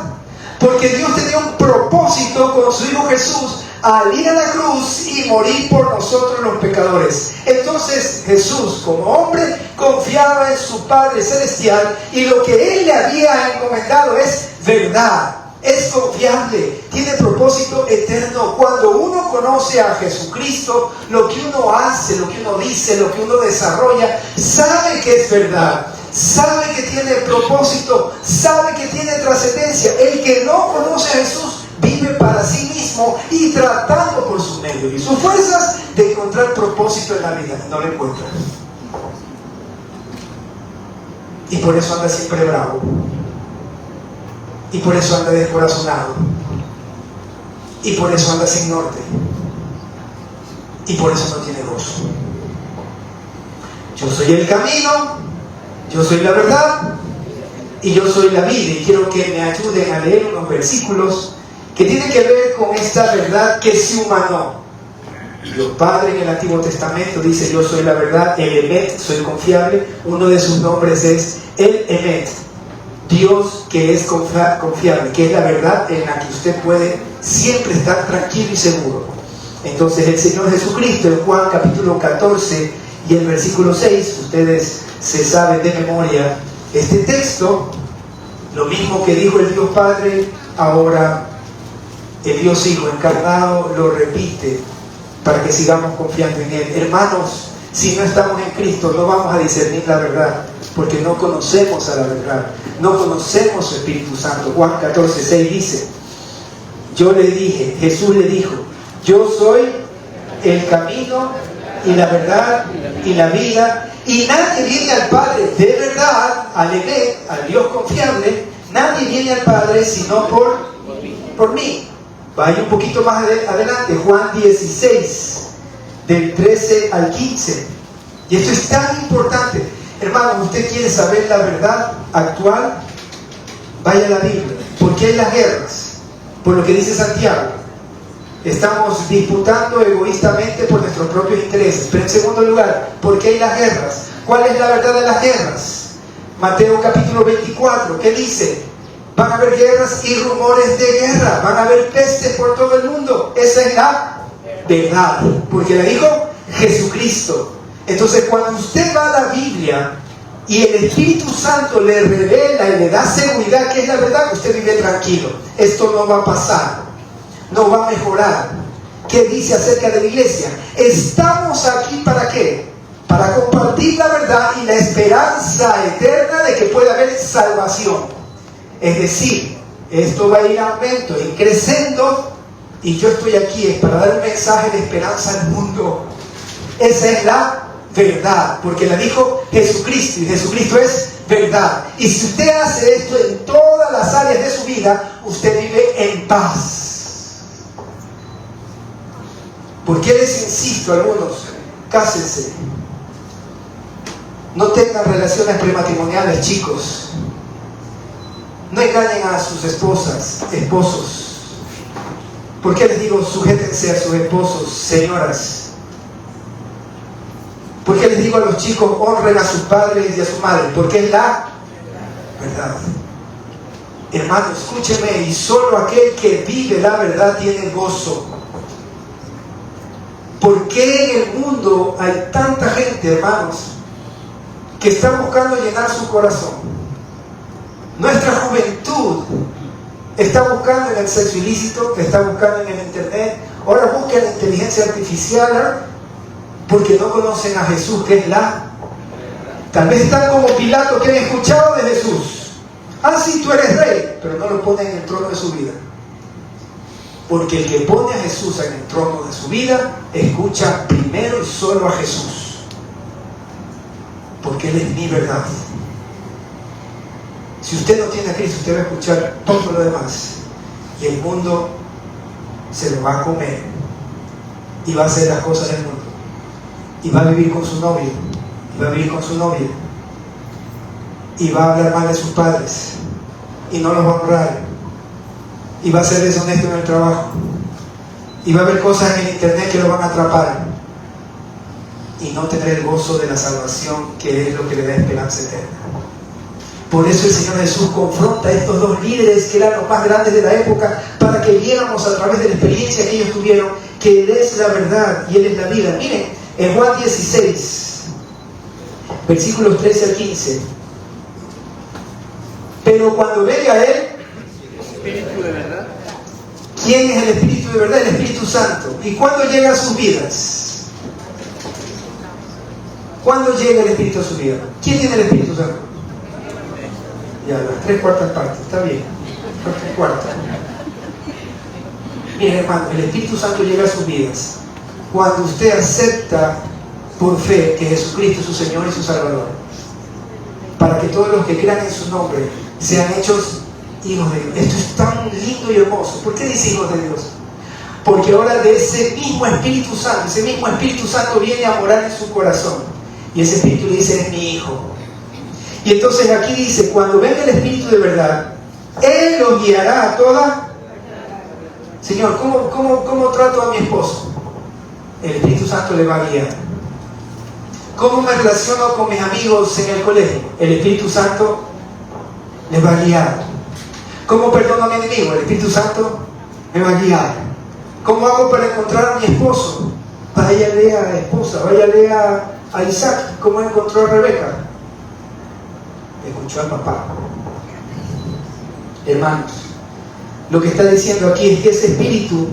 Porque Dios tenía un propósito con su Hijo Jesús al ir a la cruz y morir por nosotros los pecadores. Entonces Jesús, como hombre, confiaba en su Padre Celestial, y lo que Él le había encomendado es verdad, es confiable, tiene propósito eterno. Cuando uno conoce a Jesucristo, lo que uno hace, lo que uno dice, lo que uno desarrolla, sabe que es verdad, sabe que tiene propósito, sabe que tiene trascendencia. El que no conoce a Jesús vive para sí mismo y tratando por sus medios y sus fuerzas de encontrar propósito en la vida. No lo encuentra. Y por eso anda siempre bravo. Y por eso anda descorazonado. Y por eso anda sin norte. Y por eso no tiene gozo. Yo soy el camino, yo soy la verdad y yo soy la vida. Y quiero que me ayuden a leer unos versículos que tienen que ver con esta verdad que se humanó. Dios Padre en el Antiguo Testamento dice: yo soy la verdad, el Emet, soy confiable. Uno de sus nombres es el Emet, Dios que es confiable, que es la verdad en la que usted puede siempre estar tranquilo y seguro. Entonces el Señor Jesucristo, en Juan capítulo 14 y el versículo 6, ustedes se saben de memoria este texto. Lo mismo que dijo el Dios Padre, ahora el Dios Hijo encarnado lo repite para que sigamos confiando en Él. Hermanos, si no estamos en Cristo, no vamos a discernir la verdad, porque no conocemos a la verdad, no conocemos su Espíritu Santo. Juan 14:6 dice: yo le dije, Jesús le dijo: yo soy el camino y la verdad y la vida, y nadie viene al Padre de verdad, al Emet, al Dios confiable, nadie viene al Padre sino por mí. Vaya un poquito más adelante, Juan 16, del 13 al 15. Y esto es tan importante. Hermano, ¿usted quiere saber la verdad actual? Vaya a la Biblia. ¿Por qué hay las guerras? Por lo que dice Santiago. Estamos disputando egoístamente por nuestros propios intereses. Pero en segundo lugar, ¿por qué hay las guerras? ¿Cuál es la verdad de las guerras? Mateo capítulo 24, ¿qué dice? Van a haber guerras y rumores de guerra. Van a haber pestes por todo el mundo. Esa es la verdad. Porque la dijo Jesucristo. Entonces, cuando usted va a la Biblia y el Espíritu Santo le revela y le da seguridad que es la verdad, usted vive tranquilo. Esto no va a pasar. No va a mejorar. ¿Qué dice acerca de la iglesia? Estamos aquí ¿para qué? Para compartir la verdad y la esperanza eterna de que pueda haber salvación. Es decir, esto va a ir en aumento, en creciendo, y yo estoy aquí es para dar un mensaje de esperanza al mundo. Esa es la verdad, porque la dijo Jesucristo, y Jesucristo es verdad. Y si usted hace esto en todas las áreas de su vida, usted vive en paz. ¿Por qué les insisto a algunos? Cásense. No tengan relaciones prematrimoniales, chicos. No engañen a sus esposas, esposos. ¿Por qué les digo sujétense a sus esposos, señoras? ¿Por qué les digo a los chicos honren a sus padres y a su madre? Porque es la verdad. Hermano, escúcheme, y solo aquel que vive la verdad tiene gozo. ¿Por qué en el mundo hay tanta gente, hermanos, que está buscando llenar su corazón? Nuestra juventud está buscando en el sexo ilícito, está buscando en el internet, ahora buscan la inteligencia artificial, porque no conocen a Jesús, que es la... Tal vez están como Pilato, que han escuchado de Jesús. Ah, sí, tú eres rey, pero no lo ponen en el trono de su vida. Porque el que pone a Jesús en el trono de su vida, escucha primero y solo a Jesús. Porque Él es mi verdad. Si usted no tiene a Cristo, usted va a escuchar todo lo demás. Y el mundo se lo va a comer. Y va a hacer las cosas del mundo. Y va a vivir con su novio. Y va a vivir con su novia. Y va a hablar mal de sus padres. Y no los va a honrar. Y va a ser deshonesto en el trabajo. Y va a haber cosas en el internet que lo van a atrapar. Y no tener el gozo de la salvación, que es lo que le da esperanza eterna. Por eso el Señor Jesús confronta a estos dos líderes que eran los más grandes de la época, para que viéramos a través de la experiencia que ellos tuvieron que Él es la verdad y Él es la vida. Miren, en Juan 16, versículos 13 al 15. Pero cuando venga Él, Espíritu de verdad. ¿quién es el Espíritu de verdad? El Espíritu Santo. ¿Y cuándo llega a sus vidas? ¿Cuándo llega el Espíritu a su vida? ¿Quién tiene el Espíritu Santo? Ya, las 3/4 partes, está bien. 3/4. Miren, hermano, el Espíritu Santo llega a sus vidas cuando usted acepta por fe que Jesucristo es su Señor y su Salvador, para que todos los que crean en su nombre sean hechos hijos de Dios. Esto es tan lindo y hermoso. ¿Por qué dice hijos de Dios? Porque ahora de ese mismo Espíritu Santo viene a morar en su corazón. Y ese Espíritu le dice, es mi hijo. Y entonces aquí dice, cuando venga el Espíritu de verdad, Él los guiará a toda... Señor, ¿cómo trato a mi esposo? El Espíritu Santo le va a guiar. ¿Cómo me relaciono con mis amigos en el colegio? El Espíritu Santo les va a guiar. ¿Cómo perdono a mi enemigo? El Espíritu Santo me va a guiar. ¿Cómo hago para encontrar a mi esposo? Váyale a la esposa, váyale a Isaac. ¿Cómo encontró a Rebeca? Escuchó al papá. Hermanos, lo que está diciendo aquí es que ese Espíritu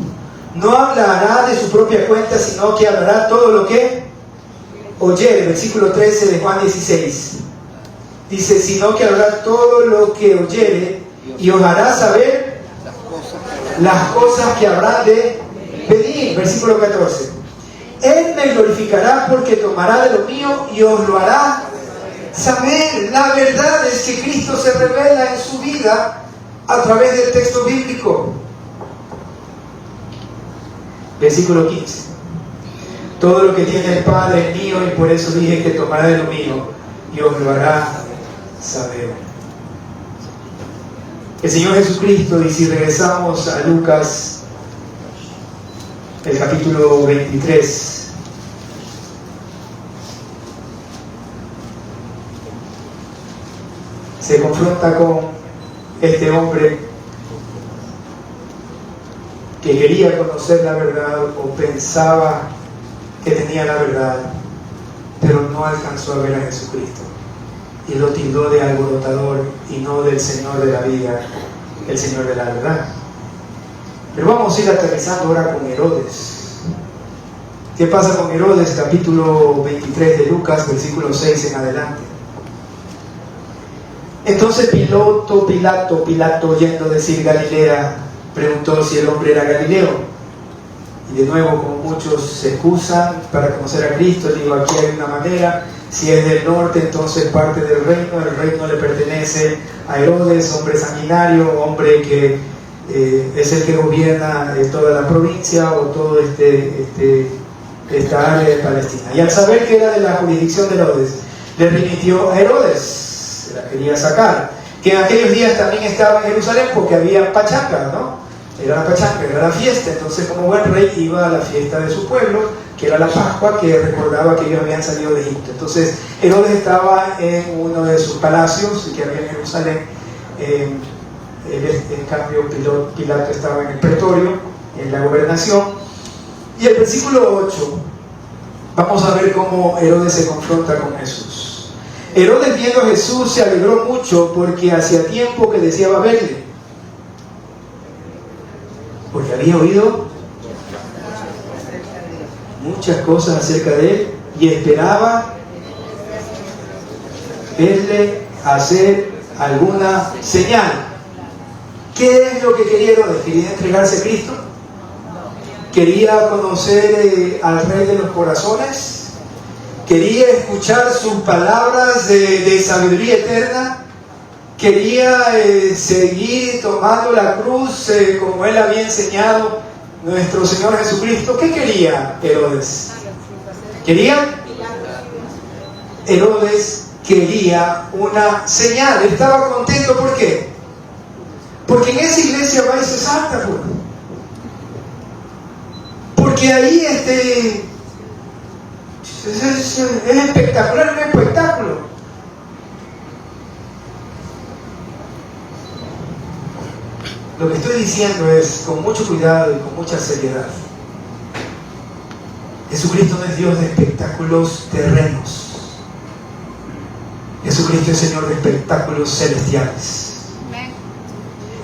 no hablará de su propia cuenta, sino que hablará todo lo que oyere. Versículo 13 de Juan 16. Dice, sino que hablará todo lo que oyere y os hará saber las cosas que habrá de venir. Versículo 14. Él me glorificará porque tomará de lo mío y os lo hará saber. La verdad es que Cristo se revela en su vida a través del texto bíblico. Versículo 15. Todo lo que tiene el Padre es mío, y por eso dije que tomará de lo mío y os lo hará saber. El Señor Jesucristo, y si regresamos a Lucas, el capítulo 23, se confronta con este hombre que quería conocer la verdad o pensaba que tenía la verdad, pero no alcanzó a ver a Jesucristo y lo tildó de alborotador y no del Señor de la vida, el Señor de la verdad. Pero vamos a ir aterrizando ahora con Herodes. ¿Qué pasa con Herodes? Capítulo 23 de Lucas, versículo 6 en adelante. Entonces Pilato, oyendo decir Galilea, preguntó si el hombre era Galileo. Y de nuevo, como muchos se excusan para conocer a Cristo, digo, aquí hay una manera: si es del norte, entonces parte del reino. El reino le pertenece a Herodes, hombre sanguinario, hombre que es el que gobierna toda la provincia o todo esta área de Palestina. Y al saber que era de la jurisdicción de Herodes, le remitió a Herodes. Se la quería sacar, que en aquellos días también estaba en Jerusalén porque había pachanga, ¿no? Era la pachanga, era la fiesta. Entonces, como buen rey, iba a la fiesta de su pueblo, que era la Pascua, que recordaba que ellos habían salido de Egipto. Entonces Herodes estaba en uno de sus palacios que había en Jerusalén. En cambio Pilato estaba en el pretorio, en la gobernación. Y el versículo 8, vamos a ver cómo Herodes se confronta con Jesús. Herodes, viendo a Jesús, se alegró mucho porque hacía tiempo que deseaba verle, porque había oído muchas cosas acerca de él y esperaba verle hacer alguna señal. ¿Qué es lo que quería Herodes? ¿Quería entregarse a Cristo? ¿Quería conocer al Rey de los corazones? ¿Quería escuchar sus palabras de sabiduría eterna? ¿Quería seguir tomando la cruz como Él había enseñado nuestro Señor Jesucristo? ¿Qué quería Herodes? Herodes quería una señal. Estaba contento, ¿por qué? Porque en esa iglesia va y se salta, porque ahí es espectacular, un espectáculo. Lo que estoy diciendo es, con mucho cuidado y con mucha seriedad, Jesucristo no es Dios de espectáculos terrenos. Jesucristo es Señor de espectáculos celestiales.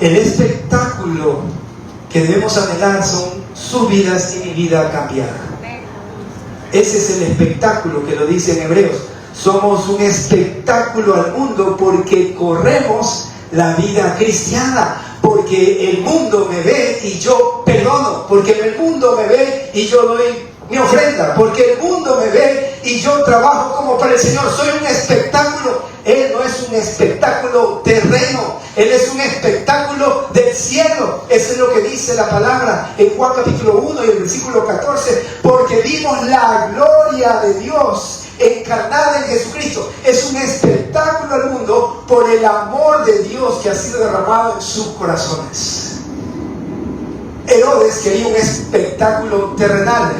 El espectáculo que debemos anhelar son sus vidas y mi vida cambiada. Ese es el espectáculo que lo dice en Hebreos. Somos un espectáculo al mundo porque corremos la vida cristiana. Porque el mundo me ve y yo perdono. Porque el mundo me ve y yo doy mi ofrenda. Porque el mundo me ve y yo trabajo como para el Señor. Soy un espectáculo. Él no es un espectáculo terreno. Él es un espectáculo del cielo. Eso es lo que dice la palabra en Juan capítulo 1 y el versículo 14. Porque vimos la gloria de Dios encarnada en Jesucristo. Es un espectáculo al mundo por el amor de Dios que ha sido derramado en sus corazones. Herodes quería un espectáculo terrenal.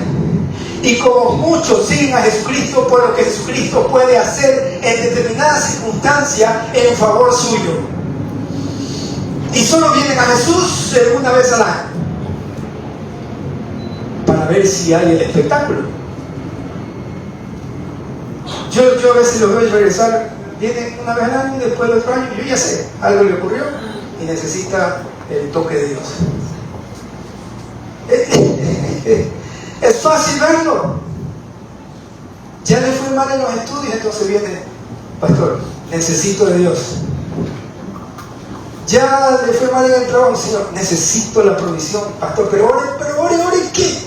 Y como muchos siguen a Jesucristo por lo que Jesucristo puede hacer en determinadas circunstancias en favor suyo. Y solo vienen a Jesús una vez al año para ver si hay el espectáculo. Yo a veces los veo regresar, vienen una vez al año y después del otro año, yo ya sé, algo le ocurrió y necesita el toque de Dios. Es fácil verlo. Ya le fue mal en los estudios, entonces viene, pastor, necesito de Dios. Ya le fue mal en el trabajo, Señor, necesito la provisión, pastor, pero ore, ¿qué?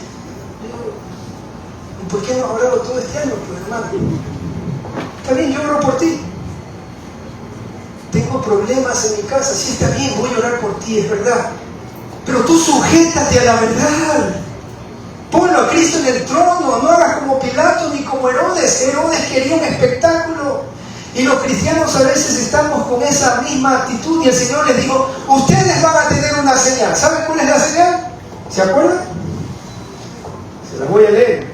¿Y por qué no has orado todo este año, pues, hermano? Está bien, yo oro por ti. Tengo problemas en mi casa, sí, está bien, voy a orar por ti, es verdad. Pero tú sujétate a la verdad. Ponlo a Cristo en el trono, no hagas como Pilato ni como Herodes. Herodes quería un espectáculo. Y los cristianos a veces estamos con esa misma actitud y el Señor les dijo, ustedes van a tener una señal. ¿Saben cuál es la señal? ¿Se acuerdan? Se las voy a leer.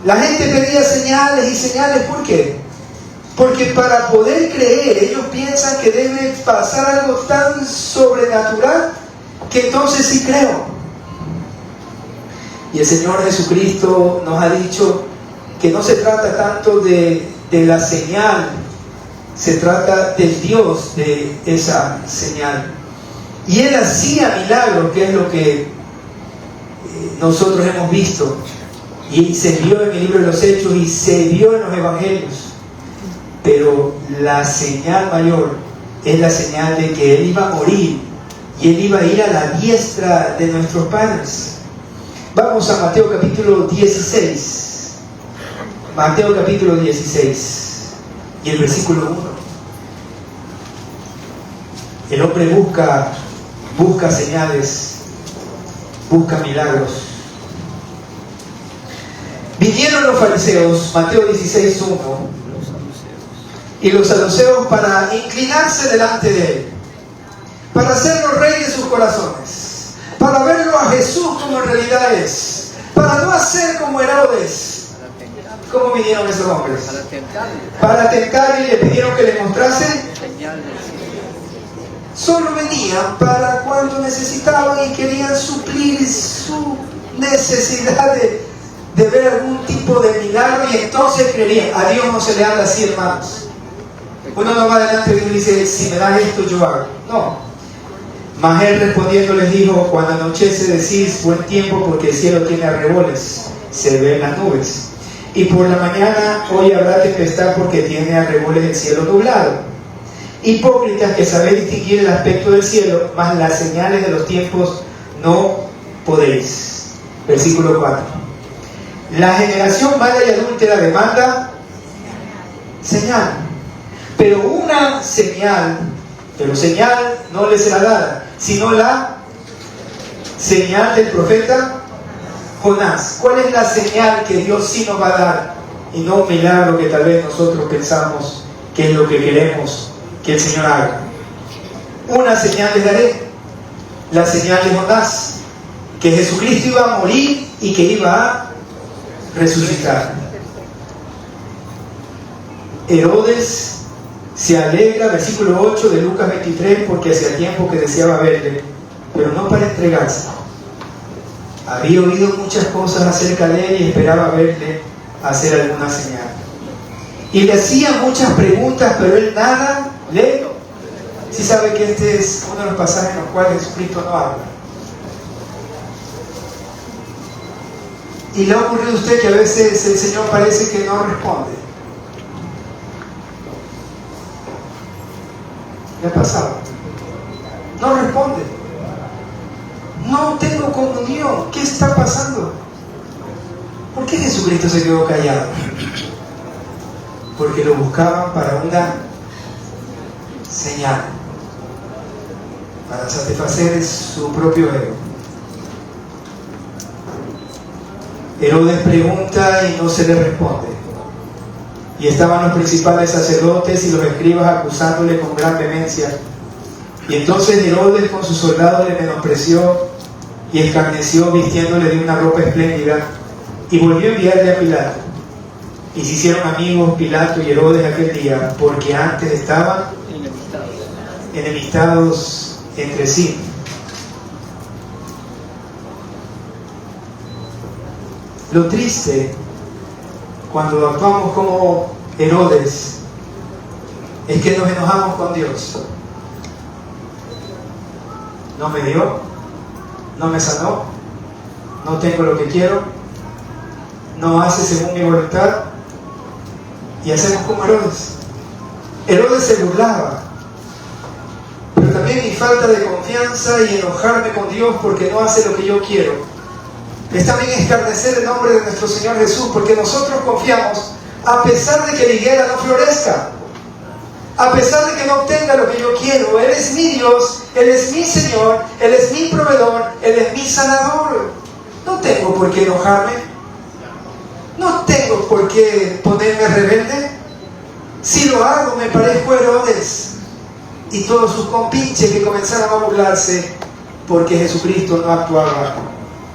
La gente pedía señales y señales, ¿por qué? Porque para poder creer, ellos piensan que debe pasar algo tan sobrenatural que entonces sí creo. Y el Señor Jesucristo nos ha dicho que no se trata tanto de la señal, se trata del Dios de esa señal. Y Él hacía milagros, que es lo que nosotros hemos visto. Y se vio en el libro de los Hechos y se vio en los Evangelios. Pero la señal mayor es la señal de que Él iba a morir y Él iba a ir a la diestra de nuestros padres. Vamos a Mateo capítulo 16. Mateo capítulo 16 y el versículo 1. El hombre busca señales, busca milagros. Vinieron los fariseos, Mateo 16, 1, y los saduceos para inclinarse delante de él, para hacerlo rey de sus corazones, para verlo a Jesús como en realidad es, para no hacer como Herodes. ¿Cómo vinieron esos hombres? Para tentar y le pidieron que le mostrase. Solo venían para cuando necesitaban y querían suplir su necesidad de ver algún tipo de milagro y entonces creerían. A Dios no se le anda así, hermanos. Uno no va delante de Dios y dice, si me das esto yo hago. No. Mas él respondiendo les dijo, cuando anochece decís buen tiempo porque el cielo tiene arreboles, se ven las nubes. Y por la mañana hoy habrá tempestad porque tiene arreboles el cielo nublado. Hipócritas que sabéis distinguir el aspecto del cielo, mas las señales de los tiempos no podéis. Versículo 4. La generación mala y adúltera demanda señal. Pero una señal, pero señal no les será dada, sino la señal del profeta Jonás. ¿Cuál es la señal que Dios sí nos va a dar? Y no un milagro que tal vez nosotros pensamos que es lo que queremos que el Señor haga. Una señal les daré, la señal de Jonás, que Jesucristo iba a morir y que iba a resucitar. Herodes se alegra, versículo 8 de Lucas 23, porque hacía tiempo que deseaba verle, pero no para entregarse. Había oído muchas cosas acerca de él y esperaba verle hacer alguna señal. Y le hacía muchas preguntas, pero él nada le... Si sabe que este es uno de los pasajes en los cuales Jesucristo no habla. Y le ha ocurrido a usted que a veces el Señor parece que no responde. ¿Le ha pasado? No responde. No tengo comunión. ¿Qué está pasando? ¿Por qué Jesucristo se quedó callado? Porque lo buscaban para una señal, para satisfacer su propio ego. Herodes pregunta y no se le responde. Y estaban los principales sacerdotes y los escribas acusándole con gran vehemencia. Y entonces Herodes con sus soldados le menospreció y escarneció vistiéndole de una ropa espléndida y volvió a enviarle a Pilato. Y se hicieron amigos Pilato y Herodes aquel día, porque antes estaban enemistados entre sí. Lo triste cuando actuamos como Herodes es que nos enojamos con Dios. No me dio, no me sanó, no tengo lo que quiero, no hace según mi voluntad, y hacemos como Herodes. Herodes se burlaba, pero también mi falta de confianza y enojarme con Dios porque no hace lo que yo quiero es también escarnecer el nombre de nuestro Señor Jesús, porque nosotros confiamos a pesar de que la higuera no florezca, a pesar de que no obtenga lo que yo quiero. Él es mi Dios, Él es mi Señor, Él es mi proveedor, Él es mi sanador. No tengo por qué enojarme, no tengo por qué ponerme rebelde. Si lo hago, me parezco a Herodes y todos sus compinches que comenzaron a burlarse porque Jesucristo no actuaba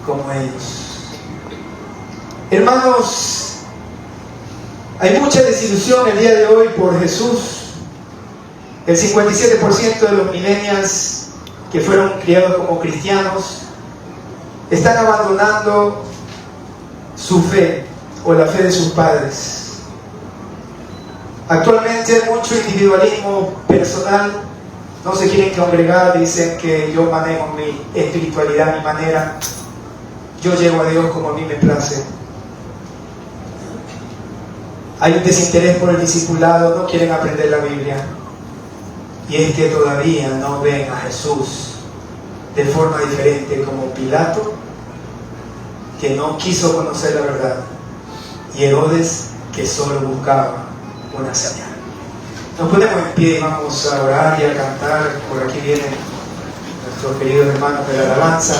como ellos. Hermanos, hay mucha desilusión el día de hoy por Jesús. El 57% de los millennials que fueron criados como cristianos están abandonando su fe o la fe de sus padres. Actualmente hay mucho individualismo personal, no se quieren congregar, dicen que yo manejo mi espiritualidad a mi manera, yo llego a Dios como a mí me place. Hay un desinterés por el discipulado, no quieren aprender la Biblia. Y es que todavía no ven a Jesús de forma diferente como Pilato, que no quiso conocer la verdad, y Herodes, que solo buscaba una señal. Nos ponemos en pie y vamos a orar y a cantar. Por aquí vienen nuestros queridos hermanos de la alabanza.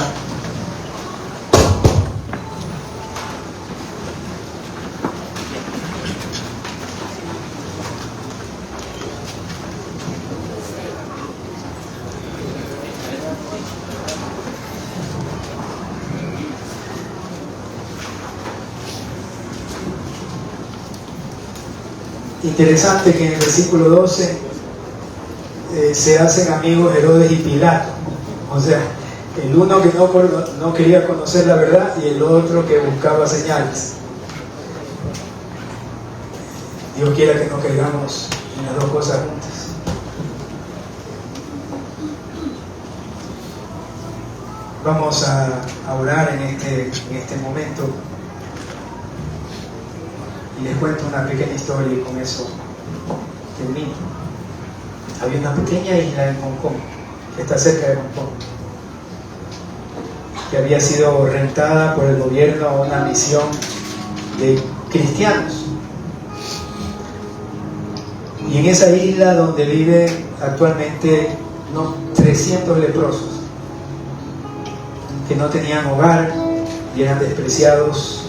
Interesante que en el versículo 12 se hacen amigos Herodes y Pilato. O sea, el uno que no quería conocer la verdad y el otro que buscaba señales. Dios quiera que no caigamos en las dos cosas juntas. Vamos a orar en este momento. Y les cuento una pequeña historia y con eso termino. Había una pequeña isla en Hong Kong, que está cerca de Hong Kong, que había sido rentada por el gobierno a una misión de cristianos. Y en esa isla donde viven actualmente unos 300 leprosos, que no tenían hogar y eran despreciados,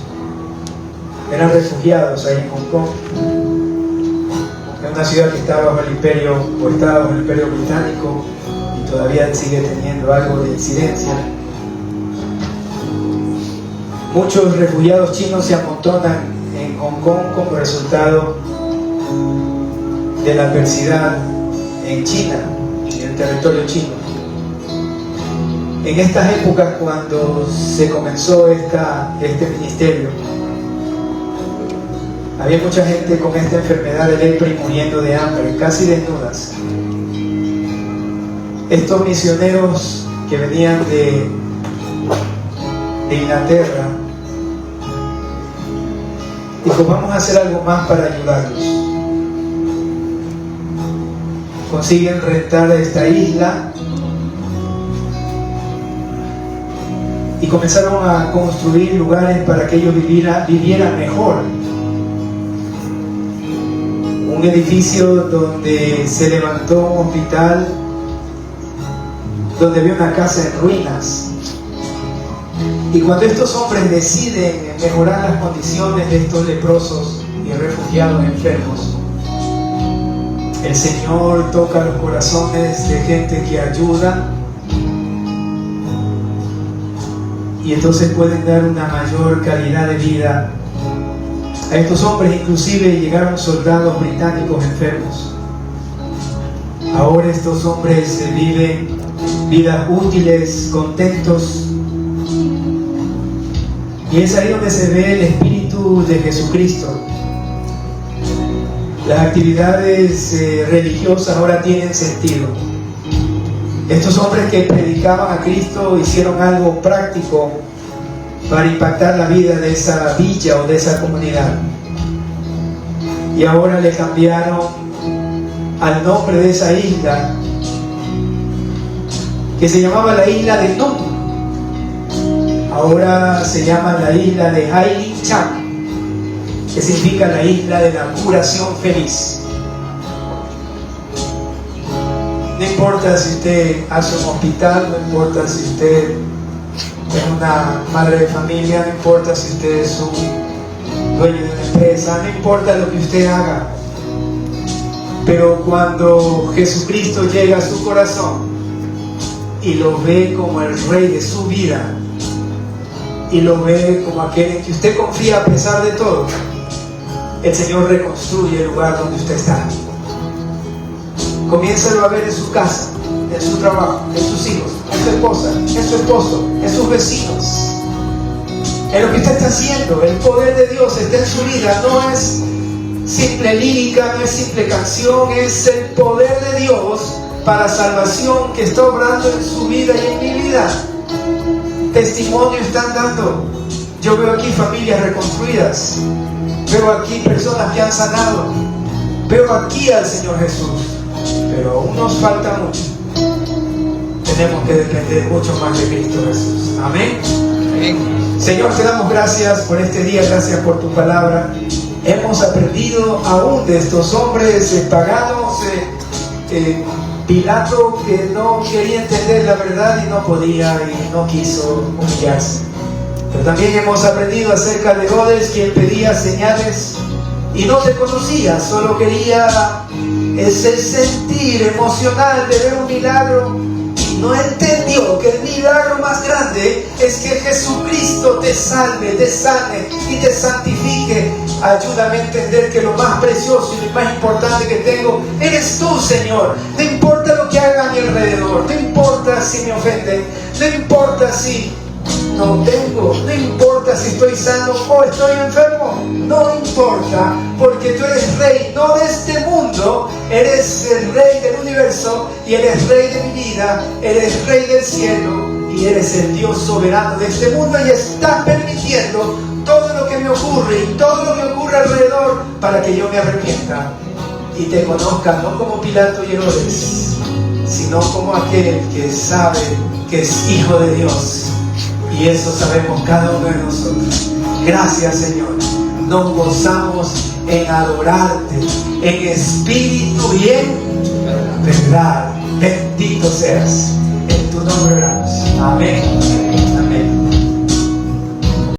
eran refugiados ahí en Hong Kong, en una ciudad que estaba bajo el imperio, o estaba bajo el imperio británico, y todavía sigue teniendo algo de incidencia. Muchos refugiados chinos se amontonan en Hong Kong como resultado de la adversidad en China, en el territorio chino. En estas épocas, cuando se comenzó este ministerio, había mucha gente con esta enfermedad de lepra y muriendo de hambre, casi desnudas. Estos misioneros que venían de Inglaterra, dijo, vamos a hacer algo más para ayudarlos. Consiguen rentar esta isla y comenzaron a construir lugares para que ellos vivieran mejor. Un edificio donde se levantó un hospital, donde había una casa en ruinas. Y cuando estos hombres deciden mejorar las condiciones de estos leprosos y refugiados enfermos, el Señor toca los corazones de gente que ayuda, y entonces pueden dar una mayor calidad de vida a estos hombres. Inclusive llegaron soldados británicos enfermos. Ahora estos hombres viven vidas útiles, contentos, y es ahí donde se ve el Espíritu de Jesucristo. Las actividades religiosas ahora tienen sentido. Estos hombres que predicaban a Cristo hicieron algo práctico para impactar la vida de esa villa o de esa comunidad. Y ahora le cambiaron al nombre de esa isla, que se llamaba la isla de Nun. Ahora se llama la isla de Hai Ling Chang, que significa la isla de la curación feliz. No importa si usted hace un hospital, no importa si usted es una madre de familia, no importa si usted es un dueño de una empresa, no importa lo que usted haga. Pero cuando Jesucristo llega a su corazón y lo ve como el Rey de su vida, y lo ve como aquel en que usted confía a pesar de todo, el Señor reconstruye el lugar donde usted está. Comiénzalo a ver en su casa, en su trabajo, en sus hijos, en su esposa, en su esposo, en sus vecinos, en lo que usted está haciendo. El poder de Dios está en su vida. No es simple lírica, no es simple canción, es el poder de Dios para salvación que está obrando en su vida y en mi vida. Testimonio están dando. Yo veo aquí familias reconstruidas, veo aquí personas que han sanado, veo aquí al Señor Jesús, pero aún nos falta mucho. Tenemos que depender mucho más de Cristo Jesús. Amén. Señor, te damos gracias por este día, gracias por tu palabra. Hemos aprendido aún de estos hombres paganos, Pilato, que no quería entender la verdad y no podía y no quiso humillarse. Pero también hemos aprendido acerca de Herodes, quien pedía señales y no te conocía, solo quería ese sentir emocional de ver un milagro. No entendió que el milagro más grande es que Jesucristo te salve, te sane y te santifique. Ayúdame a entender que lo más precioso y lo más importante que tengo eres tú, Señor. No importa lo que haga a mi alrededor, no importa si me ofenden, no importa si no tengo, no importa si estoy sano o estoy enfermo, no importa, porque tú eres Rey, no de este mundo, eres el Rey del universo y eres Rey de mi vida, eres Rey del cielo y eres el Dios soberano de este mundo, y estás permitiendo todo lo que me ocurre y todo lo que ocurre alrededor para que yo me arrepienta y te conozca, no como Pilato y Herodes, sino como aquel que sabe que es hijo de Dios. Y eso sabemos cada uno de nosotros. Gracias, Señor. Nos gozamos en adorarte en espíritu y en verdad. Bendito seas. En tu nombre oramos. Amén.